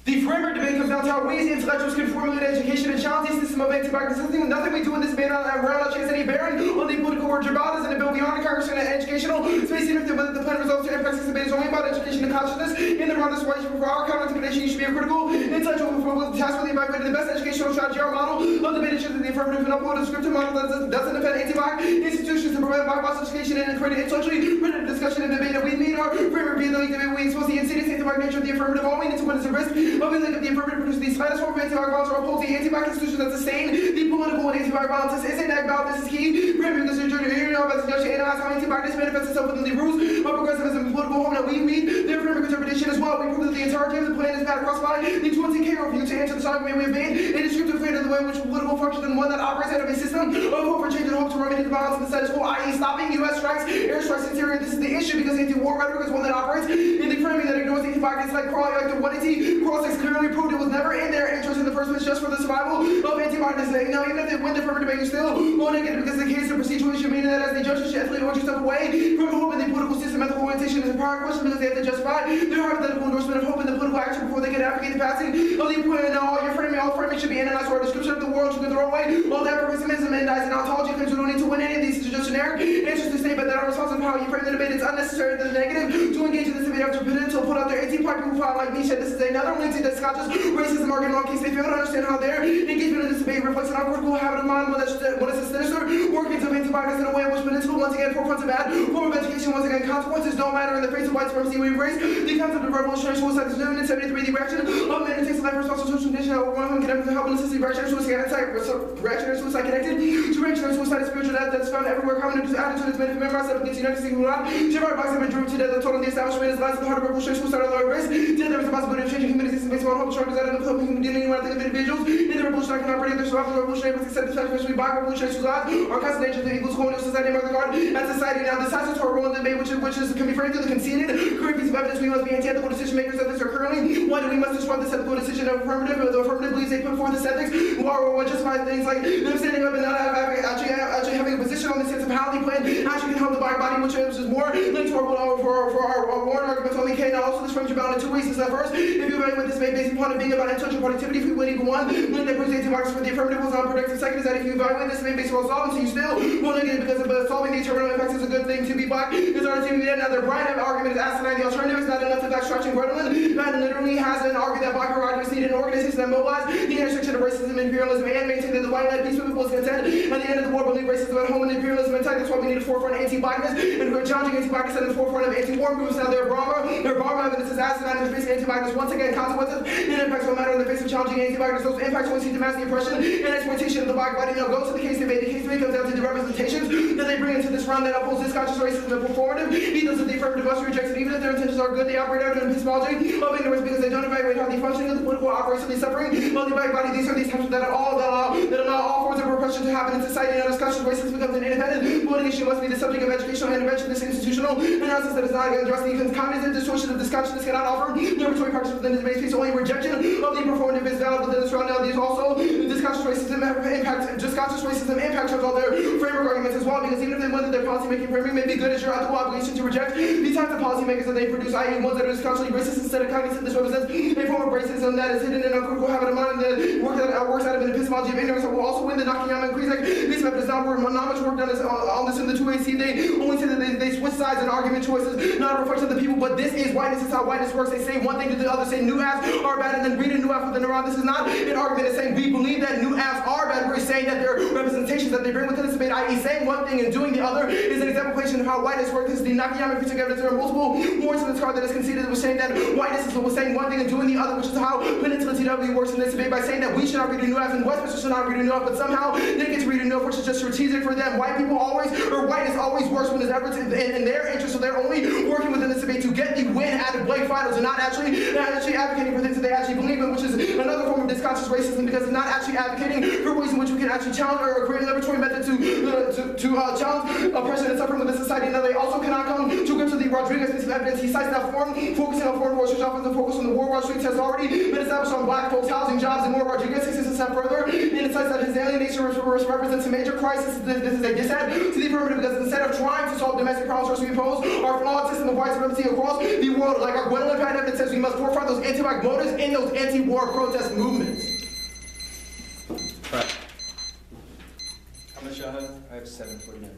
The framework debate comes down to how we as intellectuals can formulate education and challenge the system of anti-blackness. Nothing we do in this debate on around chance any bearing on the political words about us and the bill beyond the Congress and educational space. Even if whether the plan results to impact this debate is only about education and consciousness. In the round, this why for our counter intimidation, you should be a critical intellectual with the task really evaluated the best educational strategy or model of debate is the affirmative and upload a descriptive model that doesn't defend anti-black institutions to prevent black education and create intellectually written discussion and debate that we need our framework being the debate we expose the insidious anti-black nature of the affirmative. All we need to win is a risk of the link of the affirmative produce the slightest form of anti-black violence or uphold the anti-black institutions that sustain the political and anti-black violence. This isn't that about this is key. Framing this journey here now as a judge to analyze how anti-blackness manifests itself within the rules of progressivism and political home that we read. The affirmative interpretation as well. We prove that the entirety of the plan is bad across by the 20K review to answer the argument we have made. A descriptive plan of the way in which political functions and one that operates out of a system of hope for change and hope to remedy the violence in the status quo, i.e. stopping U.S. strikes, airstrikes, interior. This is the issue because anti-war rhetoric is one that operates in the framing that ignores anti-blackness like the 180 cross-sex clearly proved it was never in their interest in the first place just for the survival of anti-blackness. Now, even if they win the affirmative debate, you still won't get it because the case of procedural issue, meaning that as the judge should ethically want yourself away from hope in the political system mental orientation is a prior question because they have to justify their hypothetical endorsement of hope in the political action before they can advocate the passing of the appointment. Now, all your framing should be analyzed for a description of the world you can throw away. All that pessimism and ontology claims we don't need to win any of these. These are just generic answers to statement that are responsible for how you frame the debate. It's unnecessary that the negative to engage in this debate after Peninsula put out their 18-part people file like Nietzsche. This is another link to the Scottish racism argument on case they fail to understand how their engagement in this debate reflects an uncritical habit of mind when it's a sinister workings of anti-bias in a way in which Peninsula once again forefronts a bad form of education. Once again, consequences don't matter in the face of white supremacy. We embrace the concept of revolutionary suicide is known in 73. The reaction of men who takes a life response to social condition over one who can ever help and assist the reactionary suicide connected to reactionary suicide and spiritual death that's found everywhere. Common attitude is made from memorized up against the United States of Iran. Shivard box have been driven to death and told on the establishment is the last of the heart of revolutionary suicide on the race. Death there is the possibility of changing human existence based on hope, strong desire, and helping human dignity when I think of individuals. In the revolution, I can operate their survival of the revolutionary must accept the fact especially by revolutionary suicide or constant nature that equals colonial society and regard and society. Now, this has a role in the debate which can be framed through the conceded current piece of evidence. We must be anti-ethical decision makers of this are currently. Why do we must disrupt this ethical decision of affirmative? The affirmative believes they put forth this ethics who are what justify things like them standing up and not actually having a position on the sense of how they plan actually can help the body, which is more linked to our warrant arguments only can. Now, also this frames are bound in two ways. First, if you evaluate this debate based upon it being about intellectual productivity, if we win equal one, link that proves anti-boxes for the affirmative was unproductive. Second is that if you evaluate this debate based on solvency, you still won't negative because of solving the terminal impacts is a good thing to be black. Is our team yet another Brian argument is asinine. The alternative is not enough to back stretching Gwendolyn. Man literally has an argument that black arguments need an organization that mobilize the intersection of racism and imperialism and maintain that the white-led peaceful people is content. At the end of the war, believe racism at home and imperialism at that's why we need a forefront of anti-blackness and we're challenging anti-blackness at the forefront of anti-war movements. Now their Obama evidence is asinine in the face of anti-blackness. Once again, consequences and impacts will matter in the face of challenging anti-blackness. Those impacts only seem to mask the oppression and exploitation of the black body. Now go to the case debate. The case debate comes down to the representations that they bring into this round that upholds this conscious racism and performative. Ethos of the affirmative must be rejected. Even if their intentions are good, they operate out of an epistemology of ignorance because they don't evaluate how the functioning of the political operations is suffering of the black body. These are these types that allow all forms of repression to happen in society. Now discussion of racism becomes an independent political issue must be the subject of educational intervention. This institutional analysis that is not addressing the cognitive distortion of this consciousness cannot offer liberatory practice within this base piece. Only rejection of the performative is valid within this round. Now these also this conscious racism impacts on all their framework arguments as well, because even if they win that their policy making framing may be good, it's your ethical obligation to reject these types of policymakers that they produce, i.e. ones that are consciously racist instead of cognitive. This represents a form of racism that is hidden in a critical habit of mind that works out of an epistemology of ignorance. That will also win the Nakayama and Kristiana Baez method. Not much work done on this in the 2AC. They only say that they switch sides and argument choices, not a reflection of the people, but this is whiteness. This is how whiteness works. They say one thing to the other, say new apps are bad, and then read a new app with the neuron. This is not an argument. It's saying we believe that new apps are bad. We're saying that their representations that they bring within this debate, i.e. saying one thing and doing the other, is an exemplification of how whiteness works. This is the Nakayama and Kristiana evidence. There are multiple warrants in this card that is conceded that was saying that whiteness was saying one thing and doing the other, which is how Peninsula TW works in this debate by saying that we should not read a new app and Westminster should not read a new app, but somehow they get to read a new app, which is just strategic for them. White people always, or whiteness always works when it's ever in their interest, so they're only working within this debate to get the win at the Blake finals and not actually advocating for things that they actually believe in, which is another form of disconscious racism because it's not actually advocating for ways in which we can actually challenge or create a liberatory method to challenge oppression and suffering within society. Now they also cannot come to grips with the Rodriguez piece of evidence. He cites that form, focusing on foreign wars, which often the focus on the war Wall Street has already been established on black folks, housing, jobs, and more. Rodriguez takes this a step further and it cites that his alienation represents a major crisis. This is a dissent to the affirmative because instead of trying to solve domestic problems, we impose our flawed system of white supremacy across the world. Like our Gwendolyn Pat evidence says, we must forefront those anti-black motives in those anti-war protest movements. Right. How much y'all have? I have 749.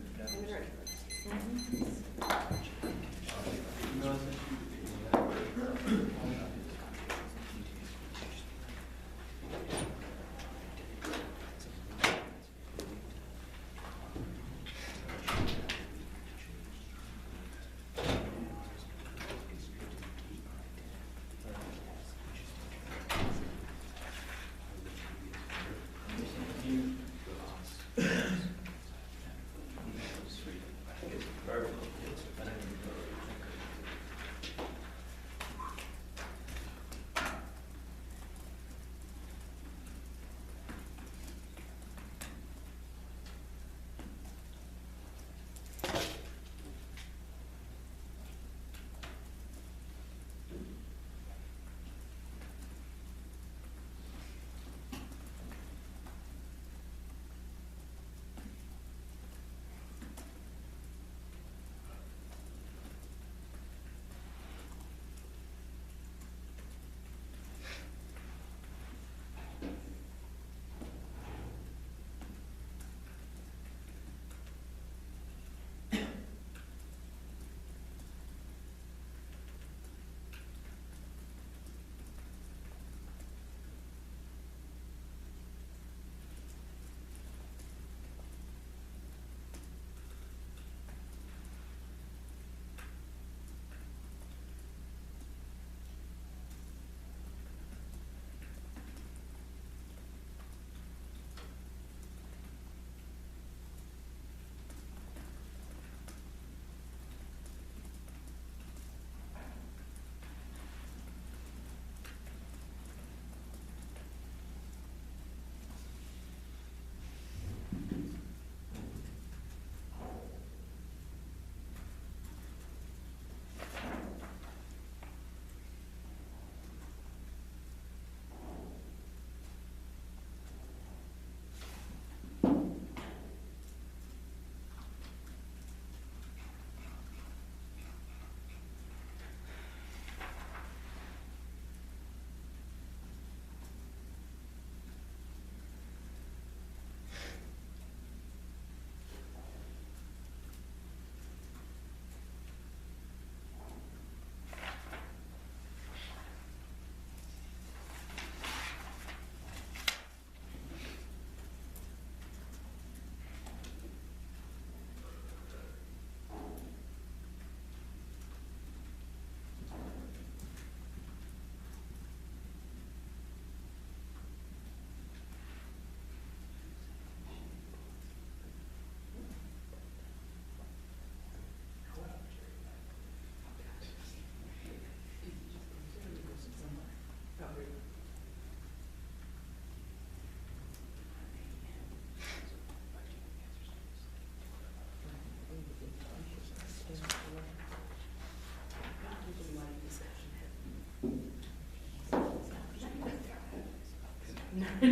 Yeah.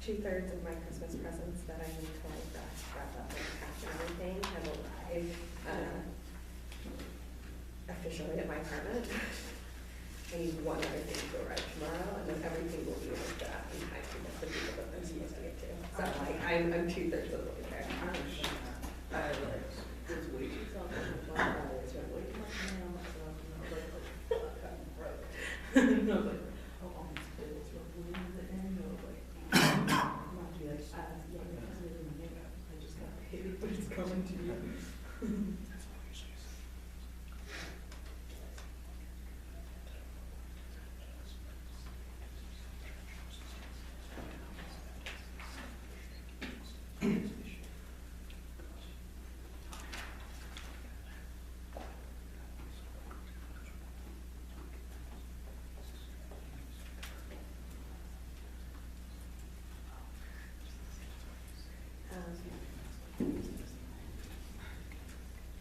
Two-thirds of my Christmas presents that I need to like wrap up and pack and everything have arrived officially at my apartment. I need one other thing to arrive tomorrow, and then everything will be like that in time for the people that I'm supposed to get to. So like I'm 2/3 of the way there. This week, something like I always went, wait, what the hell? So I was like, oh, fuck, I'm broke. And I was like, oh, all these bills were going to the end. I was like, not to be like, yeah, because it was my makeup. I just got paid, but it's coming to you.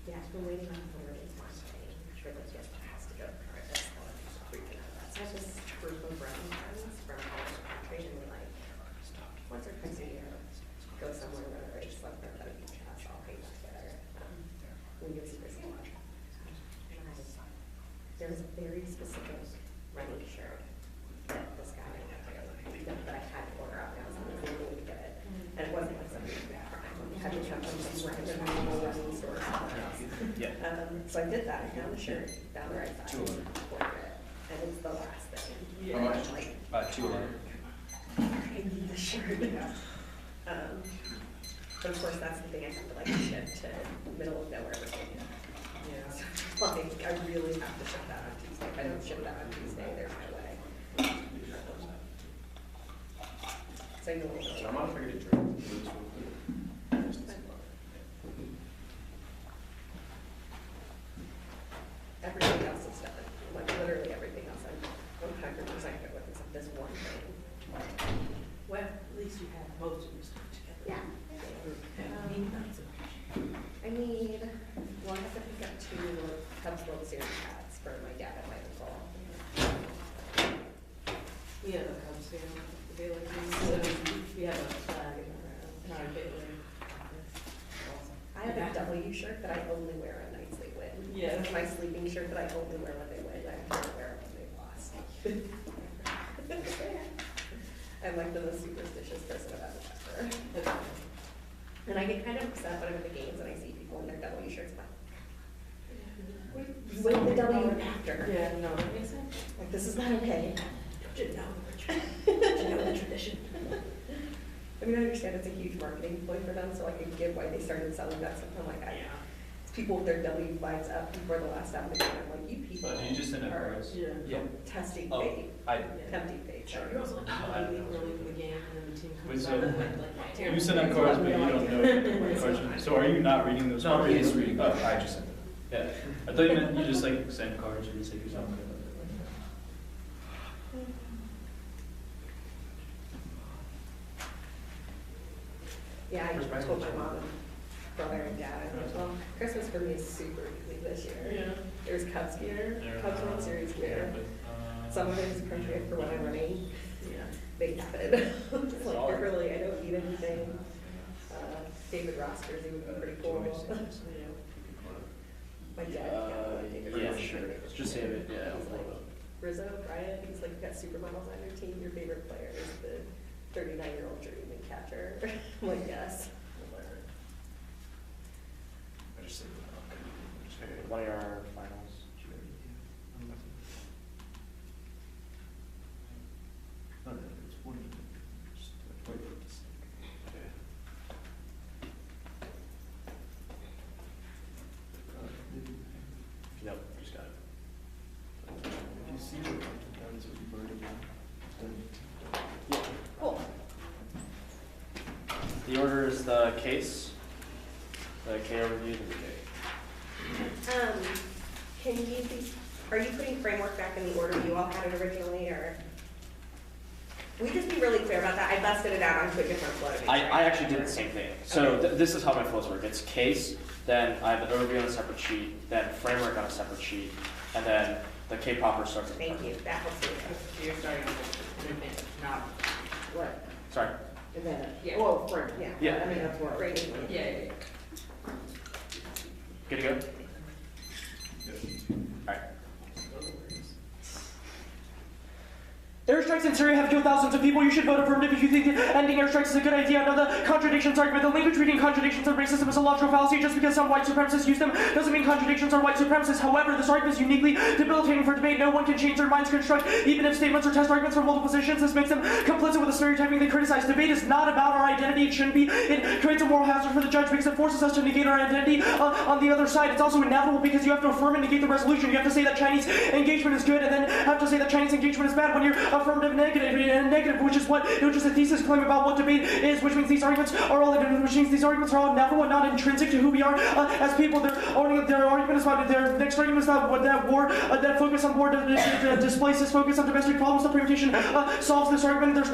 Yeah, I've been waiting on the release one thing for the gift that has to go for this one. Freaking out. That's not just group of brown friends from all over the country, and we like once or twice a year go somewhere where it's like they're at a beach house all hang out together. We get super small. There was a very specific running shirt that this guy that I had to order out now, so I was able to get it. And it wasn't like something bad. I had to come from some random running store somewhere else. Yeah. So I did that. I found the shirt, found the right size, ordered it, and it's the last thing. Yeah. And I'm like, 211. I need the shirt. But of course, that's the thing I have to like ship to middle of nowhere, Virginia. Yeah. So like, I really have to ship that on Tuesday. If I don't ship that on Tuesday, there's no way. So I know. So I'm not forgetting to drink. Everything else is done. Like literally everything else I'm 100% good with except this one thing. Well, at least you have most of your stuff together. Yeah. I need, well, I have to pick up 2 Cubs World Series hats for my dad and my uncle. We have a Cubs fan available, so we have a flag in our gateway. I have a W shirt that I only wear on nights they win. Yeah. And my sleeping shirt that I only wear when they win. I don't wear it when they lost. I'm like the most superstitious person I've ever. And I get kind of upset when I'm at the games and I see people in their W shirts. Win the W after. Yeah, no, that makes sense. Like, this is not okay. Don't you know the tradition? I mean, I understand it's a huge marketing ploy for them, so I can get why they started selling that stuff. I'm like, it's people with their W flags up before the last time of the game. I'm like, you people But you just send out are cards. Yeah. testing Oh, fate, I tempting fate. Sure. You're also like, I- leave early in the game and then the team Wait, comes so out and like, You send out cards, but you don't know the cards. So are you not reading those No, cards? he is reading. Oh. I just sent it. Yeah. I thought you meant you just like send cards or just like yourself. Yeah, I told my mom and brother and dad, I was like, well, Christmas for me is super easy this year. Yeah. There's Cubs gear, Cubs World Series gear. But, Some of it is appropriate for when I'm running. Yeah. They have it. It's like, really, I don't need anything. David Ross jersey would be pretty cool. My dad, David Yeah, Ross sure. jersey. Just save it, yeah. He's like, Rizzo, Brian, he's like, got supermodels on your team, your favorite player is the 39-year-old journeyman catcher. I'm like, yes. I just saved it. One of our finals. Yep, just got it. The order is the case, the K overview, the K. Can you be, are you putting framework back in the order you all had it originally, or? We just be really clear about that. I busted it out onto a different flow. I actually did the same thing. So Okay. this is how my flows work. It's case, then I have the overview on a separate sheet, then framework on a separate sheet, and then the K proper starts at the Thank top. you, that helps me. So you're starting with an event, not, What? Sorry. Event. Yeah. Well, frame. Yeah. Yeah. I mean, that's what. Great. yeah. Good to go? Alright. Airstrikes in Syria have killed thousands of people. You should vote affirmative if you think that ending airstrikes is a good idea. Now the contradictions argument, the link between contradictions and racism is a logical fallacy. Just because some white supremacists use them doesn't mean contradictions are white supremacists. However, this argument is uniquely debilitating for debate. No one can change their minds construct, even if statements or test arguments from multiple positions. This makes them complicit with the stereotyping they criticize. Debate is not about our identity. It shouldn't be. It creates a moral hazard for the judge because it forces us to negate our identity on the other side. It's also inevitable because you have to affirm and negate the resolution. You have to say that Chinese engagement is good and then have to say that Chinese engagement is bad when you're affirmative negative, which is a thesis claim about what debate is, which means these arguments are all inevitable and not intrinsic to who we are as people. Their argument is about their next argument is about that war, that focus on war displaces focus on domestic problems. The permutation solves this argument. There's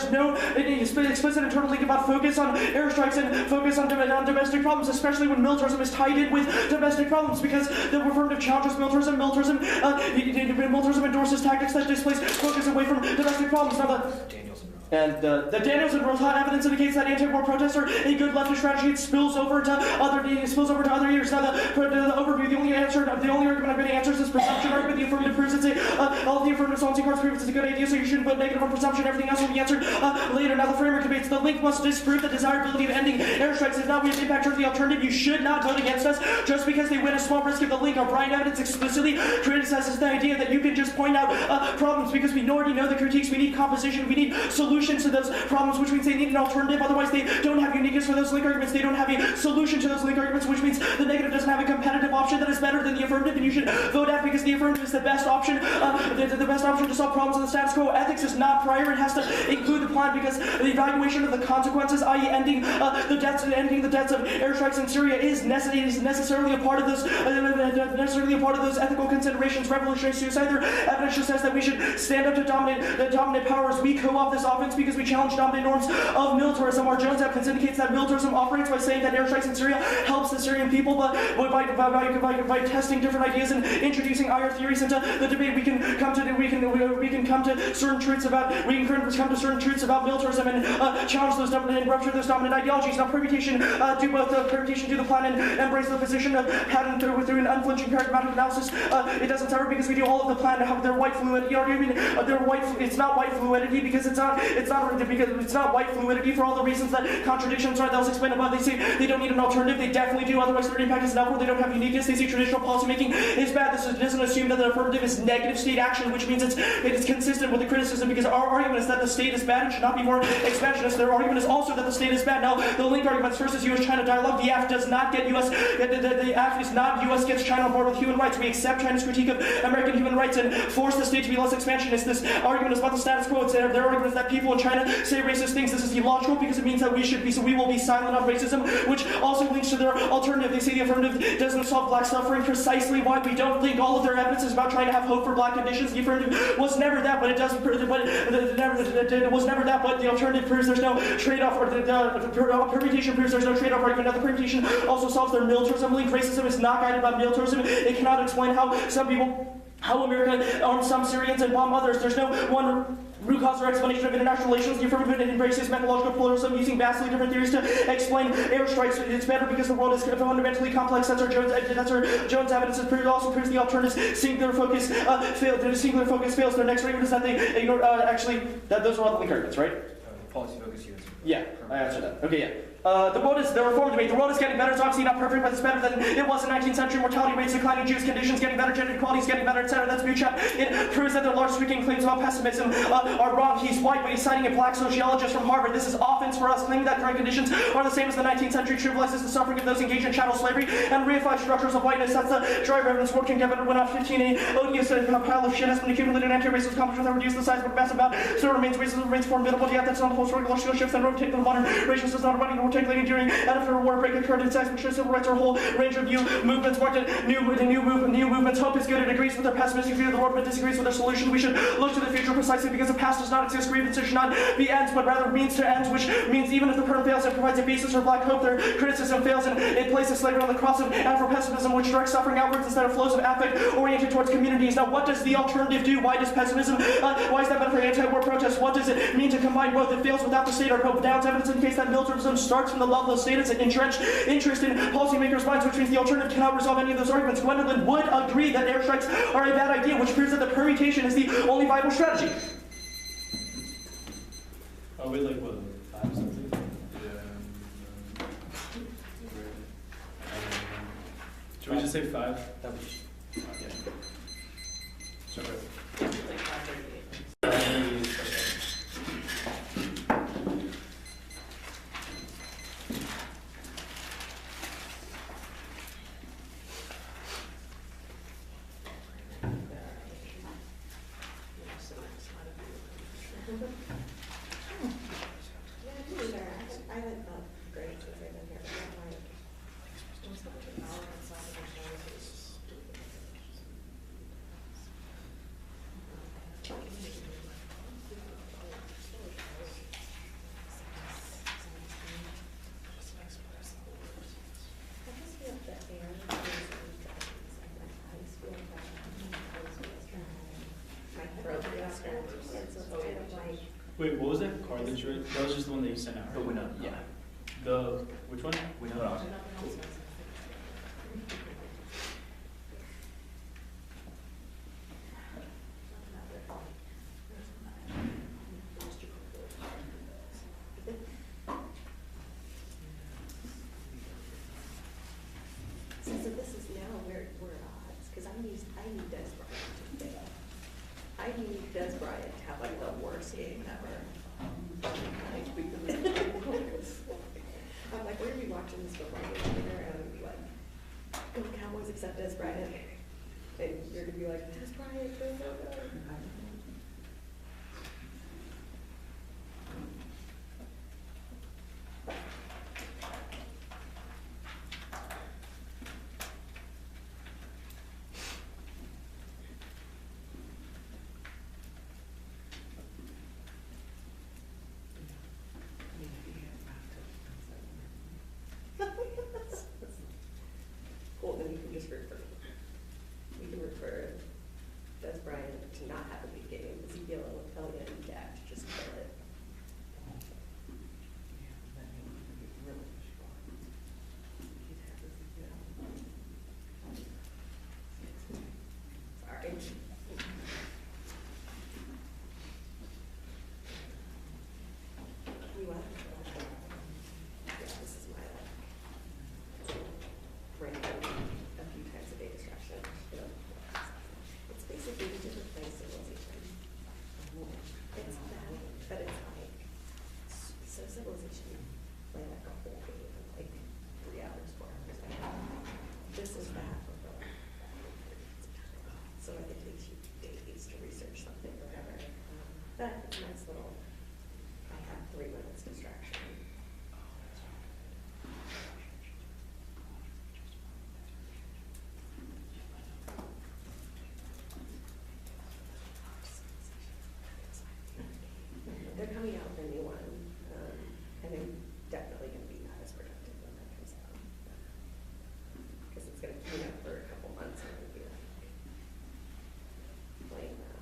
no explicit internal link about focus on airstrikes and focus on domestic problems, especially when militarism is tied in with domestic problems, because the affirmative challenges militarism. Militarism endorses tactics that displace focus away from domestic problems. Now the Daniels and Roth evidence indicates that anti-war protests are a good leftist strategy. It spills over to other years. Now the overview, the only argument I'm going to answer is this presumption argument. The affirmative proves all of the affirmative salty cards prove it's a good idea, so you shouldn't vote negative on presumption. Everything else will be answered later. Now the framework debates. The link must disprove the desirability of ending airstrikes. If not, we have impact on the alternative. You should not vote against us just because they win a small risk of the link. Our Brian evidence explicitly criticizes the idea that you can just point out problems because we already know the critiques. We need composition. We need solutions to those problems, which means they need an alternative. Otherwise, they don't have uniqueness for those link arguments. They don't have a solution to those link arguments, which means the negative doesn't have a competitive option that is better than the affirmative, and you should vote F because the affirmative is the best option. The best option to solve problems in the status quo. Ethics is not prior. It has to include the plan because the evaluation of the consequences, i.e., ending the deaths of airstrikes in Syria, is necessarily a part of those ethical considerations. Revolutionary suicide. Their evidence just says that we should stand up to the dominant powers. We co-opt this offense because we challenge dominant norms of militarism. Our Jones evidence indicates that militarism operates by saying that airstrikes in Syria helps the Syrian people, but by testing different ideas and introducing IR theories into the debate, we can come to certain truths about militarism and challenge those dominant and rupture those dominant ideologies. Now, permutation do both. Permutation do the plan and embrace the position of pattern through an unflinching paradigmatic analysis. It doesn't serve because we do all of the plan to have their white fluidity argument. It's not white fluidity because it's not white fluidity for all the reasons that contradictions are. That was explained above. They say they don't need an alternative. They definitely do. Otherwise, their impact is inevitable. They don't have uniqueness. They say traditional policymaking is bad. This doesn't assume that the affirmative is negative state action, which means it is consistent with the criticism, because our argument is that the state is bad and should not be more expansionist. Their argument is also that the state is bad. Now, the link arguments first is U.S.-China dialogue. The AF does not get U.S. The AF is not U.S. gets China on board with human rights. We accept China's critique of American human rights and force the state to be less expansionist. This argument is about the status quo. Their argument is that people in China say racist things. This is illogical because it means that we should be, so we will be silent on racism, which also links to their alternative. They say the affirmative doesn't solve black suffering. Precisely why we don't think all of their evidence is about trying to have hope for black conditions. The affirmative was never that, but it does. But it was never that. But the alternative proves there's no trade-off, or the permutation proves there's no trade-off argument. Now, the permutation also solves their militarism link. Racism is not guided by militarism. It cannot explain how America armed some Syrians and bombed others. There's no one root cause or explanation of international relations. The affirmative embraces methodological pluralism using vastly different theories to explain airstrikes. It's better because the world is fundamentally complex. That's our Jones evidence. It also proves the alternatives singular focus failed. The singular focus fails. Their next argument is that they ignore. Those are all the link arguments, right? Policy focus units. Yeah, I answered that. Okay, yeah. The reform debate. The world is getting better. It's obviously not perfect, but it's better than it was in 19th century. Mortality rates declining, Jews conditions getting better, gender equality is getting better, etc. That's Buchap. It proves that the large sweeping claims about pessimism are wrong. He's white, but he's citing a black sociologist from Harvard. This is offense for us. Claiming that current conditions are the same as the 19th century trivializes the suffering of those engaged in chattel slavery and reifies structures of whiteness. That's the driver evidence working together when out 15A. Odious a pile of shit has been accumulated. Anti-racist accomplishments that reduce the size of a massive amount. So remains racism remains formidable. Yet that's not the post-revolutionary shifts and rotate the modern racialist is not running or articulating during and after a war break occurred in sex, civil rights, or a whole range of new movements marked new movements. Hope is good. It agrees with their pessimistic view of the world, but disagrees with their solution. We should look to the future precisely because the past does not exist. Grievances should not be ends, but rather means to ends, which means even if the present fails, it provides a basis for black hope. Their criticism fails, and it places slavery on the cross of Afro-pessimism, which directs suffering outwards instead of flows of affect oriented towards communities. Now, what does the alternative do? Why does pessimism? Why is that better for anti-war protests? What does it mean to combine both? It fails without the state. Our Pope downs evidence in case that militarism starts from the level of state. It's an entrenched interest in policymakers' minds, which means the alternative cannot resolve any of those arguments. Gwendolyn would agree that airstrikes are a bad idea, which proves that the permutation is the only viable strategy. Are we like, what, 5 something? Should we just say 5? That was, yeah. Sure. Like 5:38. Wait, what was that card that you read? That was just the one that you sent out, But right? we're not, yeah. The, which one? We're not. So this is now where we're at odds, because I need Des Bryant to fail. I need Des Bryant to have like the worst game ever. I'm like, we're gonna be watching this football game later, and I'm gonna be like, go Cowboys accept Des Bryant. And you're gonna be like, Des Bryant, go, go, go. Cool, then you can just root for me. We can root for Des Bryant to not have a big game. Ezekiel Elliott and Dak to just kill it. Sorry. You what? Yeah, this is my random, a few times a day distraction. It's basically we did replace civilization. It's bad, but it's like, so civilization play like a whole game in like 3 hours, 4 hours. This is that. So like it takes you days to research something or whatever. But it's a nice little, I have 3 minutes distraction. They're coming out with a new one, and I'm definitely gonna be not as productive when that comes out. Because it's gonna clean up for a couple months and then be like, playing that.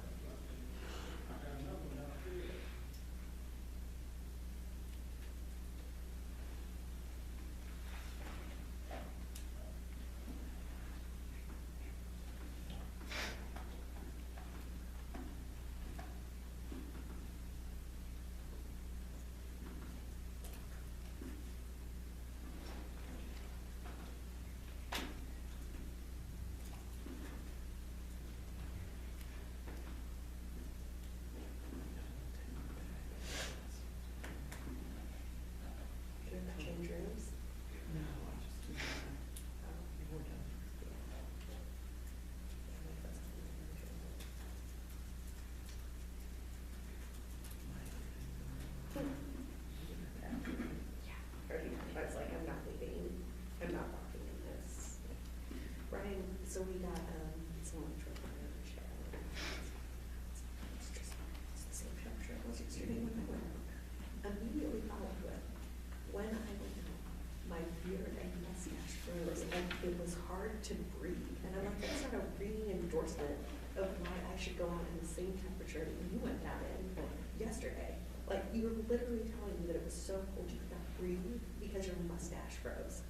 you were literally telling me that it was so cold you could not breathe because your mustache froze.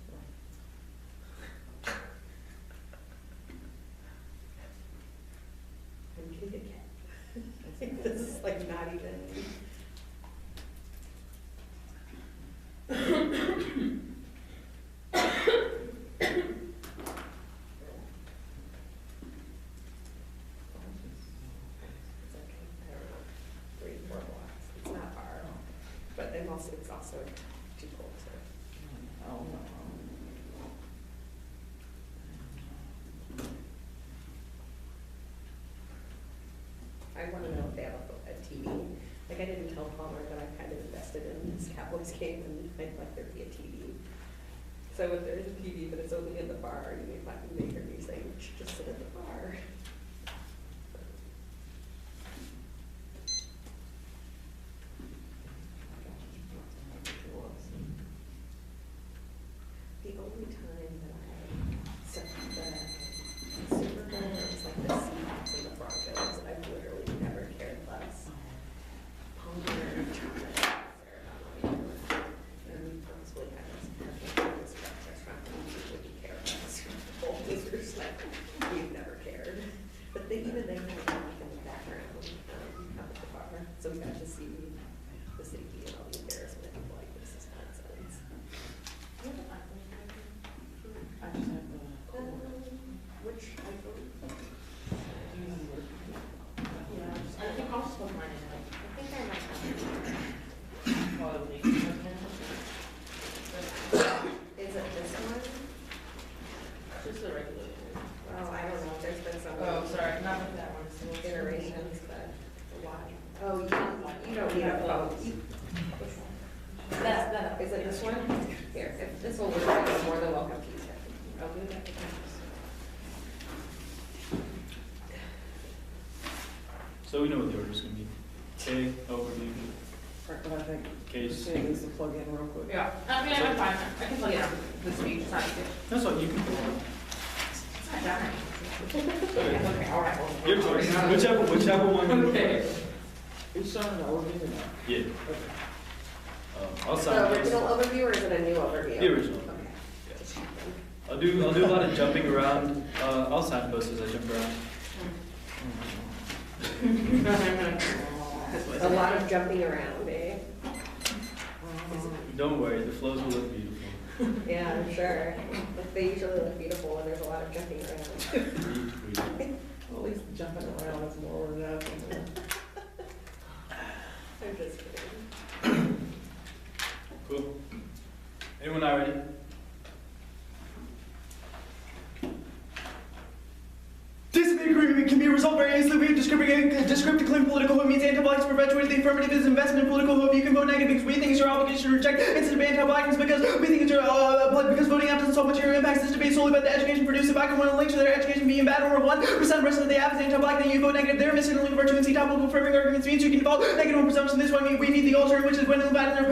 I'm getting a cat. I think this is like not even. It's okay, I don't know, 3 to 4 blocks, it's not far, but then also, it's also too cold to. Oh, no. I want to know if they have a TV. Like, I didn't tell Palmer that I kind of invested in this Cowboys game, and I'd like there to be a TV. So if there's a TV, but it's only in the bar, you may hear me saying, you should just sit at the bar. The only time that I set the Super Bowl, it was like the Seahawks and the Broncos, I've literally never cared less. Palmer and China, and honestly, I was at this restaurant, and you wouldn't care about the Super Bowl, losers, like, you've never cared. But even they had like in the background, up at the bar, so we got to see the city and all the embarrassment of like, this is nonsense. I just have the. Which iPhone? Yeah, I think I'll just put mine in. I think I might have. Probably. Is it this one? Just the regular one. Oh, I don't know, there's been some Oh, sorry, not with that one. It's the iterations, but why? Oh, you don't need a phone. That. Is it this one? Here, if this will work, you're more than welcome to use it. I'll do that. So we know what the order's gonna be. K, overview, But I think case. Shane needs to plug in real quick. Yeah, I mean, I'm fine. I can plug it on the speech, it's not easy. That's what you can pull on. It's not that Okay. Okay, all right. Your choice. Whichever one. Okay. It's showing the overview now. Yeah. I'll The sign this. original overview or is it a new overview? The original. Okay. Yeah. Just checking. I'll do a lot of jumping around. I'll sign posts as I jump around. A lot of jumping around, eh? Don't worry, the flows will look beautiful. Yeah, I'm sure. Like, they usually look beautiful when there's a lot of jumping around. Well, at least jumping around is more than that. I'm just kidding. Cool. Anyone not ready? This agreement can be resolved very easily. We have descriptive claim political hope means anti-blacks perpetuate the affirmative is investment in political hope. You can vote negative because we think it's your obligation to reject instead of anti-blackness because we think it's your because voting out doesn't solve material impacts. This debate solely about the education produced. If I can want to link to their education being bad or 1% rest of the app is anti-black, then you vote negative. They're missing a link of our 2 and C top political framing arguments means you can vote negative on presumption. This one we need the alternative, which is Gwendolyn Patton and her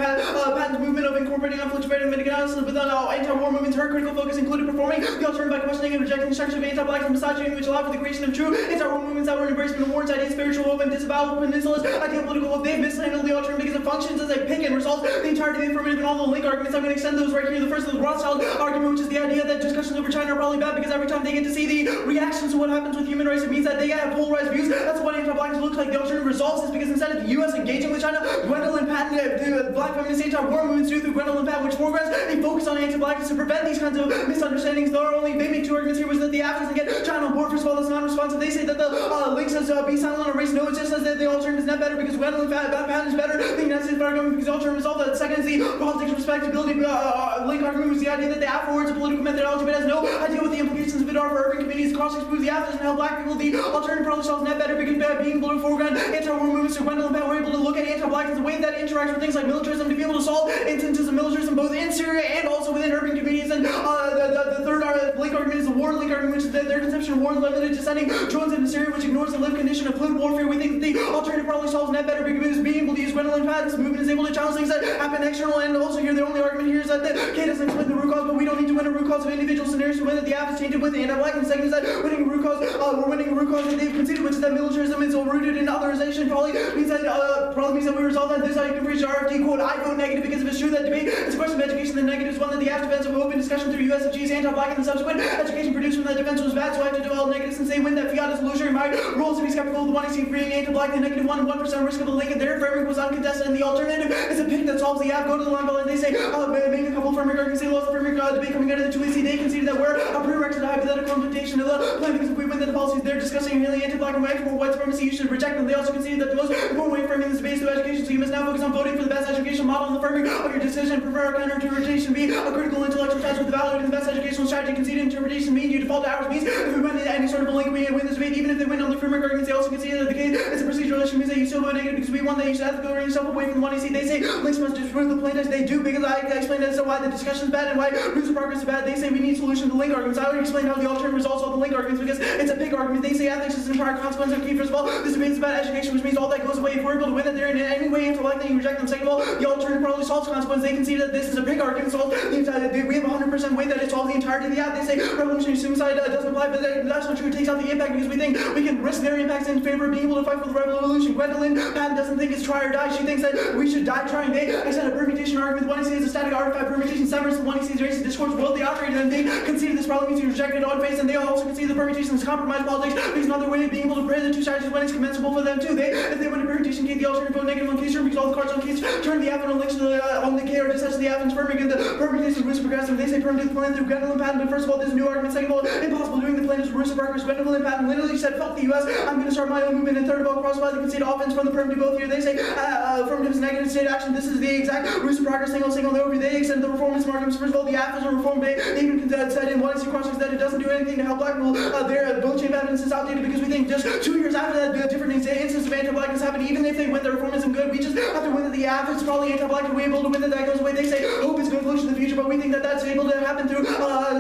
patent movement of incorporating conflict and honestly with anti-war movements. Her critical focus included performing the alternative by questioning and rejecting the structure of anti-black and misogyny, which allowed for the creation of true anti-war movements that were an embracement of Warren's ideas, spiritual hope, and disavowal of Peninsula's ideal political hope. They've mishandled the alternative because it functions as a pick and results the entirety of the affirmative and all the link arguments. I'm going to extend those right here. The first is the Rothschild argument, which is the idea that discussions over China are probably bad because every time they get to see the reactions to what happens with human rights, it means that they have polarized views. That's what anti-blackness looks like. The alternative resolves this because instead of the U.S. engaging with China, Gwendolyn Patton, the black feminist anti-war movements do through Gwendolyn Patton, which foregrounds a focus on anti-blackness to prevent these kinds of misunderstandings. They make 2 arguments here, was that the app doesn't get China on board. First of all, that's non-responsive. They say that the link says be silent on a race. No, it just says that the alternative is not better because Gwendolyn Patton is better. The United States federal government because the alternative resolved that. Second is the politics of respectability link argument, was the idea that the app forwards a political methodology but has no idea what the implications of it are for urban communities. The cross proves the app doesn't help black people. The alternative probably solves net better because being below foreground anti-war movements. So Gwendolyn Patton were able to look at anti-blackness, the way that interacts with things like militarism to be able to solve instances of militarism both in Syria and also within urban communities. And the third link argument is the war link argument, which is that their conception of war is limited to sending drones into Syria, which ignores the lived condition of food warfare. We think that the alternative probably solves net better because being able to use Gwendolyn Patton's movement is able to challenge things that happen external. And also here the only argument argument here is that the K doesn't explain the root cause, but we don't need to win a root cause of individual scenarios to win that the app is tainted with anti-black. And second is that winning a root cause, we're winning a root cause that they've conceded, which is that militarism is rooted in authorization. Probably means that we resolve that. This is how you can phrase your RFD quote. I vote negative because if it's true that debate is a question of education, the negative is one that the app's defense of open discussion through USFG's anti-black and the subsequent education produced from that defense was bad. So I have to develop negative since they win that fiat is illusory. My role is to be skeptical of the one seeing freeing anti-black, the negative 1% risk of a link, and their framework was uncontested, and the alternative is a pick that solves the app. Go to the line below and they say, make a couple of framework arguments, they lost the framework debate coming out of the 2AC. They conceded that we're a prerequisite to hypothetical implementation of the plan because if we win the policies they're discussing really anti-black and white supremacy, you should reject them. They also conceded that the most important way of framing this debate is through education, so you must now focus on voting for the best education model and the framing of your decision. Prefer a counter-interpretation be a critical intellectual test with evaluating the best educational strategy. Conceded interpretation means you default to ours means if we win any sort of a link, we win this debate. Even if they win on the framework arguments, they also conceded that the case is a procedural issue means that you still vote negative because we won that you should have to go yourself away from the one you see. They say links must disprove the plaintiffs. They do because I explained as to why the discussion is bad and why roots of progress is bad. They say we need solution to link arguments. I already explained how the alternative results all the link arguments because it's a big argument. They say ethics is an entire consequence of key. First of all, this debate is about education, which means all that goes away. If we're able to win that they're in any way anti-black, then you reject them. Second of all, the alternative probably solves consequence. They concede that this is a big argument. So we have 100% weight that it solves the entirety of the app. They say revolutionary suicide doesn't apply, but that's not true. It takes out the impact because we think we can risk their impacts in favor of being able to fight for the revolution. Gwendolyn Patton doesn't think it's try or die. She thinks that we should die trying. I said a permutation argument. The one he sees is a static artifact permutation severs. The one he sees racist discourse world they operated, and they conceded this problem means you rejected on face, and they also conceded the permutation is compromised politics because another way of being able to pray the two strategies when it's commensable for them too. If they win a permutation case, the alternative vote negative on case because all the cards on case turn the app and links to the on the K or just the app and sperming and the permutation is roots progressive. They say permutate the plan through Gwendolyn Patton, but first of all, there's a new argument. Second of all, impossible doing the plan is roots of progress. Gwendolyn Patton literally said, fuck the US, I'm going to start my own movement. And third of all, crossfire the conceded offense from the permutive both here. They say affirmative is negative state action. This is the exact roots of progress single over. They extend the reformist arguments. First of all, the app is a reform day. They even said in one issue crossings that it doesn't do anything to help black people. Their both chain of evidence is outdated because we think just 2 years after that, the different instances of anti-blackness happen. Even if they win, the reformism good. We just have to win that the app is probably anti-black and we're able to win that goes away. They say hope is good solution to the future, but we think that that's able to happen through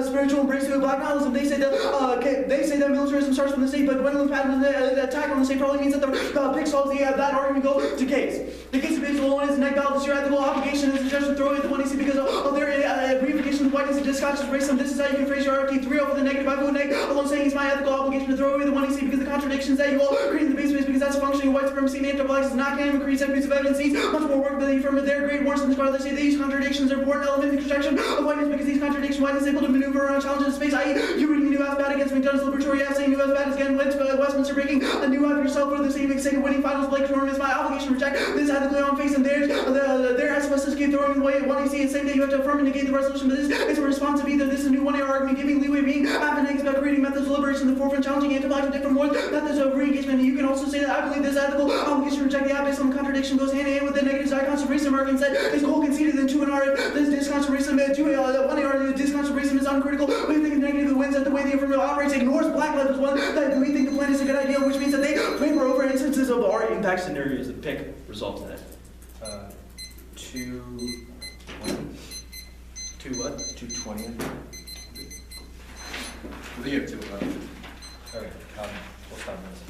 spiritual embrace through black nihilism. They say that militarism starts from the state, but Gwendolyn Patton's attack on the state probably means that the pick solves that argument go to case. The case of individual one is neg valid. This your ethical obligation is to judge to throw away the one you see because of their reification of whiteness and disconscious racism. This is how you can phrase your RFT 3 over the negative. I vote neg alone saying it's my ethical obligation to throw away the one you see because the contradictions that you all create in the base space because that's a functioning white supremacy and anti-blacks is not going to create evidence of evidence needs much more work than the affirmative. Their great worse than the scholar. They say these contradictions are important element in the construction of whiteness because these contradictions whiteness is able to maneuver around challenges in space. I.e., you reading a new alphabet against McDonough's liberatory app saying new alphabet is again went to Westminster breaking a new app yourself for the sake of winning finals. Blake Norm is my obligation to reject this ethically on face and theirs. Their SMSs keep throwing away one you see and saying that you have to affirm and negate the resolution, but this is a response of either this is a new one-year argument giving leeway being apprehending about creating methods of liberation in the forefront challenging anti-black and different more methods of re-engagement. And you can also say that I believe this ethical obligation to reject the app based on the contradiction goes hand in hand with the negative icons of racism arguments that is whole conceded in 2 and R. This discounts racism 1 the discounts of racism is uncritical. We think negative wins that the way the affirmative operates ignores black lives is one that we think the plan is a good idea, which means that they favor over instances of our impact scenarios. The pick resolves that. 220. 2 what? 220. I think you have 2. Okay, we'll stop this.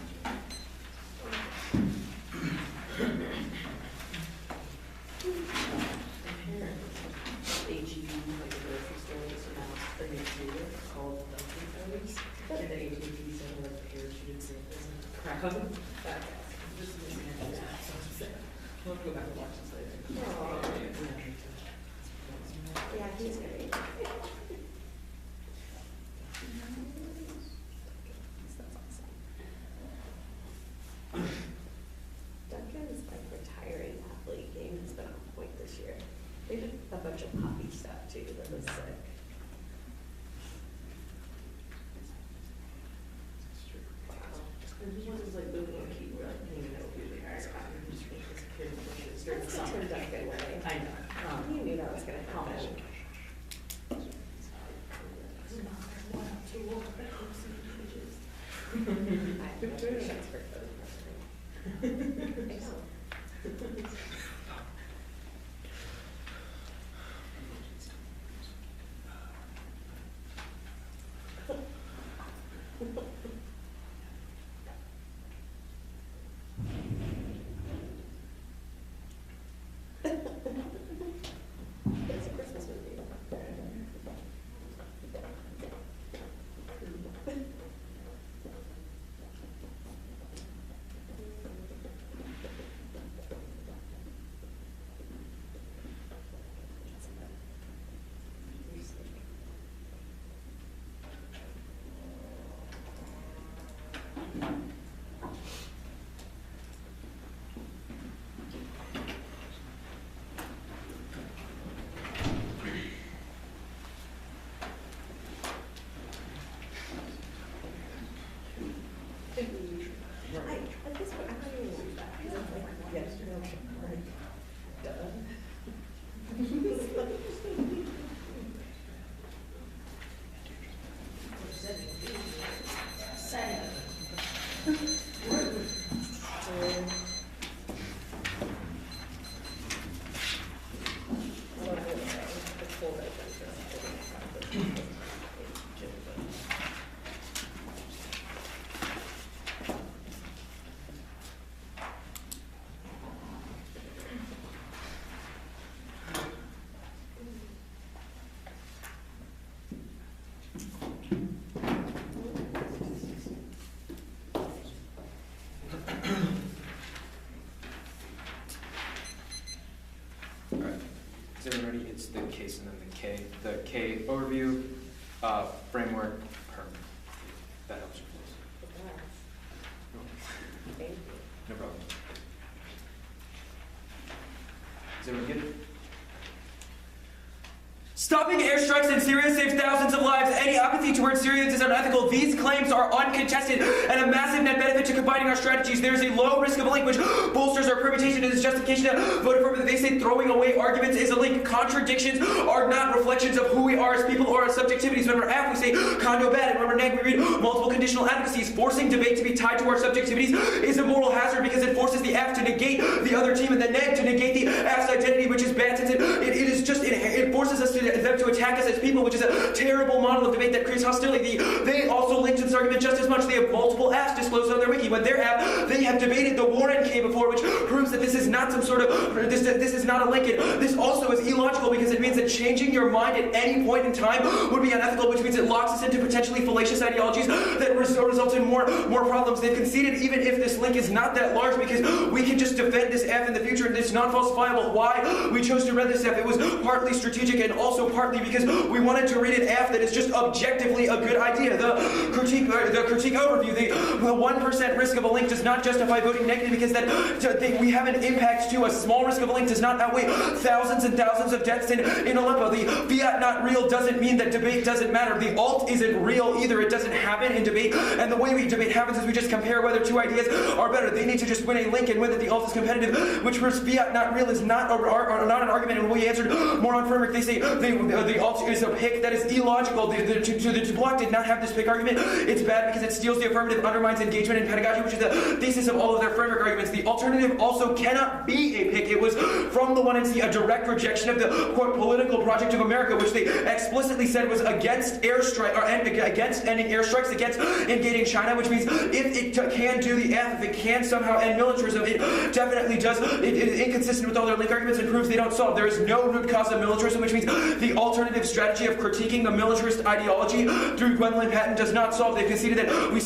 HEB, like a grocery store, just announced a new theater called Dunkin' Donuts. And the HEB said like parachuted samples and crap on them. That just missing it. We'll have to go back and watch this later. Yeah, he's great. That's awesome. Duncan's like retiring athlete game has been on point this year. They did a bunch of poppy stuff too that was sick. Wow. And he was like the little kid, like, you know, who the guy's got, and just make this kid pushes during the That's the summer. turn Duncan way. I know. You knew that was gonna happen. I have no patience for photographing. I know. It's a Christmas Is everyone ready? It's the case and then the K. The K overview, framework, perm. That helps you. Thank you. No problem. Is everyone good? Stopping airstrikes in Syria saves thousands of lives. Any apathy towards Syrians is unethical. These claims are uncontested and a massive net benefit to combining our strategies. There is a low risk of a link which bolsters our permutation and its justification to vote for it. They say throwing away arguments is a link. Contradictions are not reflections of who we are as people or our subjectivities. Remember F, we say condo bad. And remember neg, we read multiple conditional advocacies. Forcing debate to be tied to our subjectivities is a moral hazard because it forces the F to negate the other team and the neg to negate the F's identity, which is bad since it forces us to them to attack us as people, which is a terrible model of debate that creates hostility. They also link to this argument just as much. They have multiple F's disclosed on their wiki. When their F, they have debated the Warren K before, which proves that this is not some sort of, this is not a link. This also is illogical because it means that changing your mind at any point in time would be unethical, which means it locks us into potentially fallacious ideologies that result in more problems. They've conceded even if this link is not that large because we can just defend this F in the future and it's not falsifiable. Why we chose to read this F? It was partly strategic and also partly because we wanted to read an F that is just objectively a good idea. The critique overview, the 1% risk of a link does not justify voting negative because we have an impact to a small risk of a link does not outweigh thousands and thousands of deaths in Aleppo. The fiat not real doesn't mean that debate doesn't matter. The alt isn't real either. It doesn't happen in debate. And the way we debate happens is we just compare whether two ideas are better. They need to just win a link and win that the alt is competitive, which proves fiat not real is not an argument. And when we answered more on framework, they say the alt is a pick that is illogical. The block did not have this pick argument. It's bad because it steals the affirmative, undermines engagement and pedagogy, which is the thesis of all of their framework arguments. The alternative also cannot be a pick. It was from the 1NC a direct rejection of the quote political project of America, which they explicitly said was against airstrike or against ending airstrikes, against engaging China, which means if it can do the F, if it can somehow end militarism, it definitely does. It is inconsistent with all their link arguments and proves they don't solve. There is no root cause of militarism, which means the alternative strategy of critiquing the militarist ideology through Gwendolyn Patton does not solve. They've conceded that we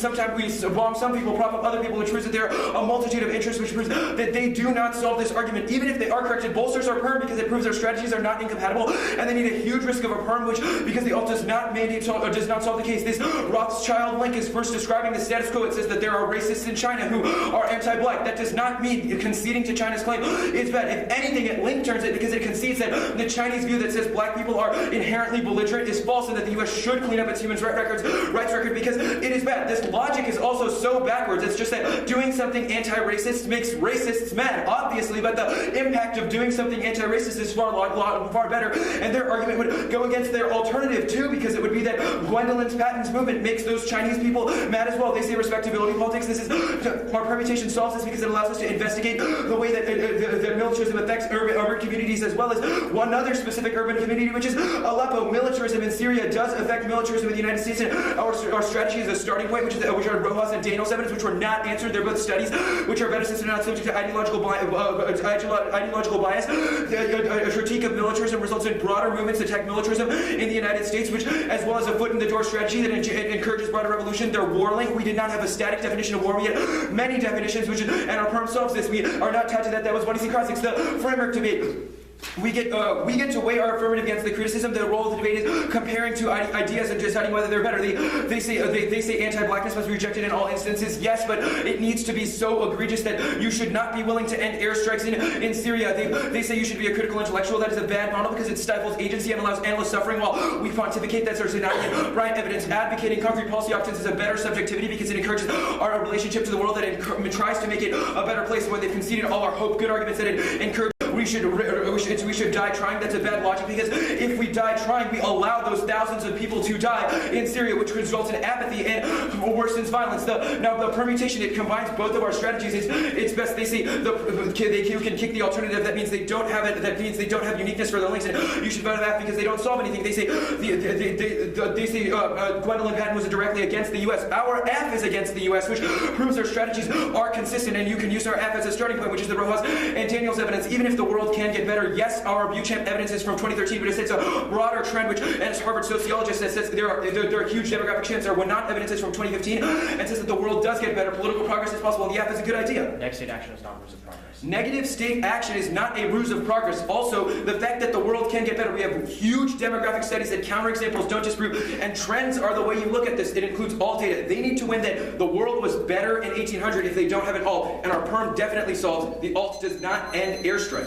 bomb some people, prop up other people, which proves that there are a multitude of interests, which proves that they do not solve this argument. Even if they are corrected, bolsters our perm because it proves our strategies are not incompatible, and they need a huge risk of a perm, which because the alt does not mandate or does not solve the case. This Rothschild link is first describing the status quo. It says that there are racists in China who are anti-black. That does not mean conceding to China's claim is bad. If anything, it link turns it because it concedes that the Chinese view that says black people are inherently belligerent is false and that the U.S. should clean up its human rights record because it is bad. This logic is also so backwards. It's just that doing something anti-racist makes racists mad, obviously, but the impact of doing something anti-racist is far better, and their argument would go against their alternative too because it would be that Gwendolyn Patton's movement makes those Chinese people mad as well. They say respectability politics. This is our permutation solves this because it allows us to investigate the way that the militarism affects urban communities as well as one other specific urban community, which is Aleppo. Militarism in Syria does affect militarism in the United States, and our strategy is a starting point, which are Rojas and Daniel's evidence, which were not answered. They're both studies which are beneficent and not subject to ideological bias. A critique of militarism results in broader movements to attack militarism in the United States, which, as well as a foot-in-the-door strategy that encourages broader revolution. They're war link. We did not have a static definition of war. We had many definitions, and our perm solves this. We are not tied to that. That was 1EC cross. It's the framework debate. We get to weigh our affirmative against the criticism. The role of the debate is comparing two ideas and deciding whether they're better. They say anti-blackness must be rejected in all instances. Yes, but it needs to be so egregious that you should not be willing to end airstrikes in Syria. They say you should be a critical intellectual. That is a bad model because it stifles agency and allows endless suffering while we pontificate. That's there's not right evidence. Advocating concrete policy options is a better subjectivity because it encourages our relationship to the world, that tries to make it a better place. When they've conceded all our hope, good arguments that it encourages. We should die trying. That's a bad logic because if we die trying, we allow those thousands of people to die in Syria, which results in apathy and worsens violence. Now the permutation, it combines both of our strategies. It's best. They say you can kick the alternative. That means they don't have it. That means they don't have uniqueness for their links, and you should vote F because they don't solve anything. They say Gwendolyn Patton was directly against the U.S. Our F is against the U.S., which proves our strategies are consistent, and you can use our F as a starting point, which is the Rojas and Daniels evidence. Even if the world can get better, yes, our Buchamp evidence is from 2013, but it says a broader trend, which, as Harvard sociologist that says there are huge demographic trends. Our not evidence is from 2015 and says that the world does get better, political progress is possible, and the F is a good idea. Negative state action is not a ruse of progress. Negative state action is not a ruse of progress. Also, the fact that the world can get better. We have huge demographic studies that counterexamples don't disprove, and trends are the way you look at this. It includes all data. They need to win that the world was better in 1800 if they don't have it all, and our perm definitely solves. The alt does not end airstrikes.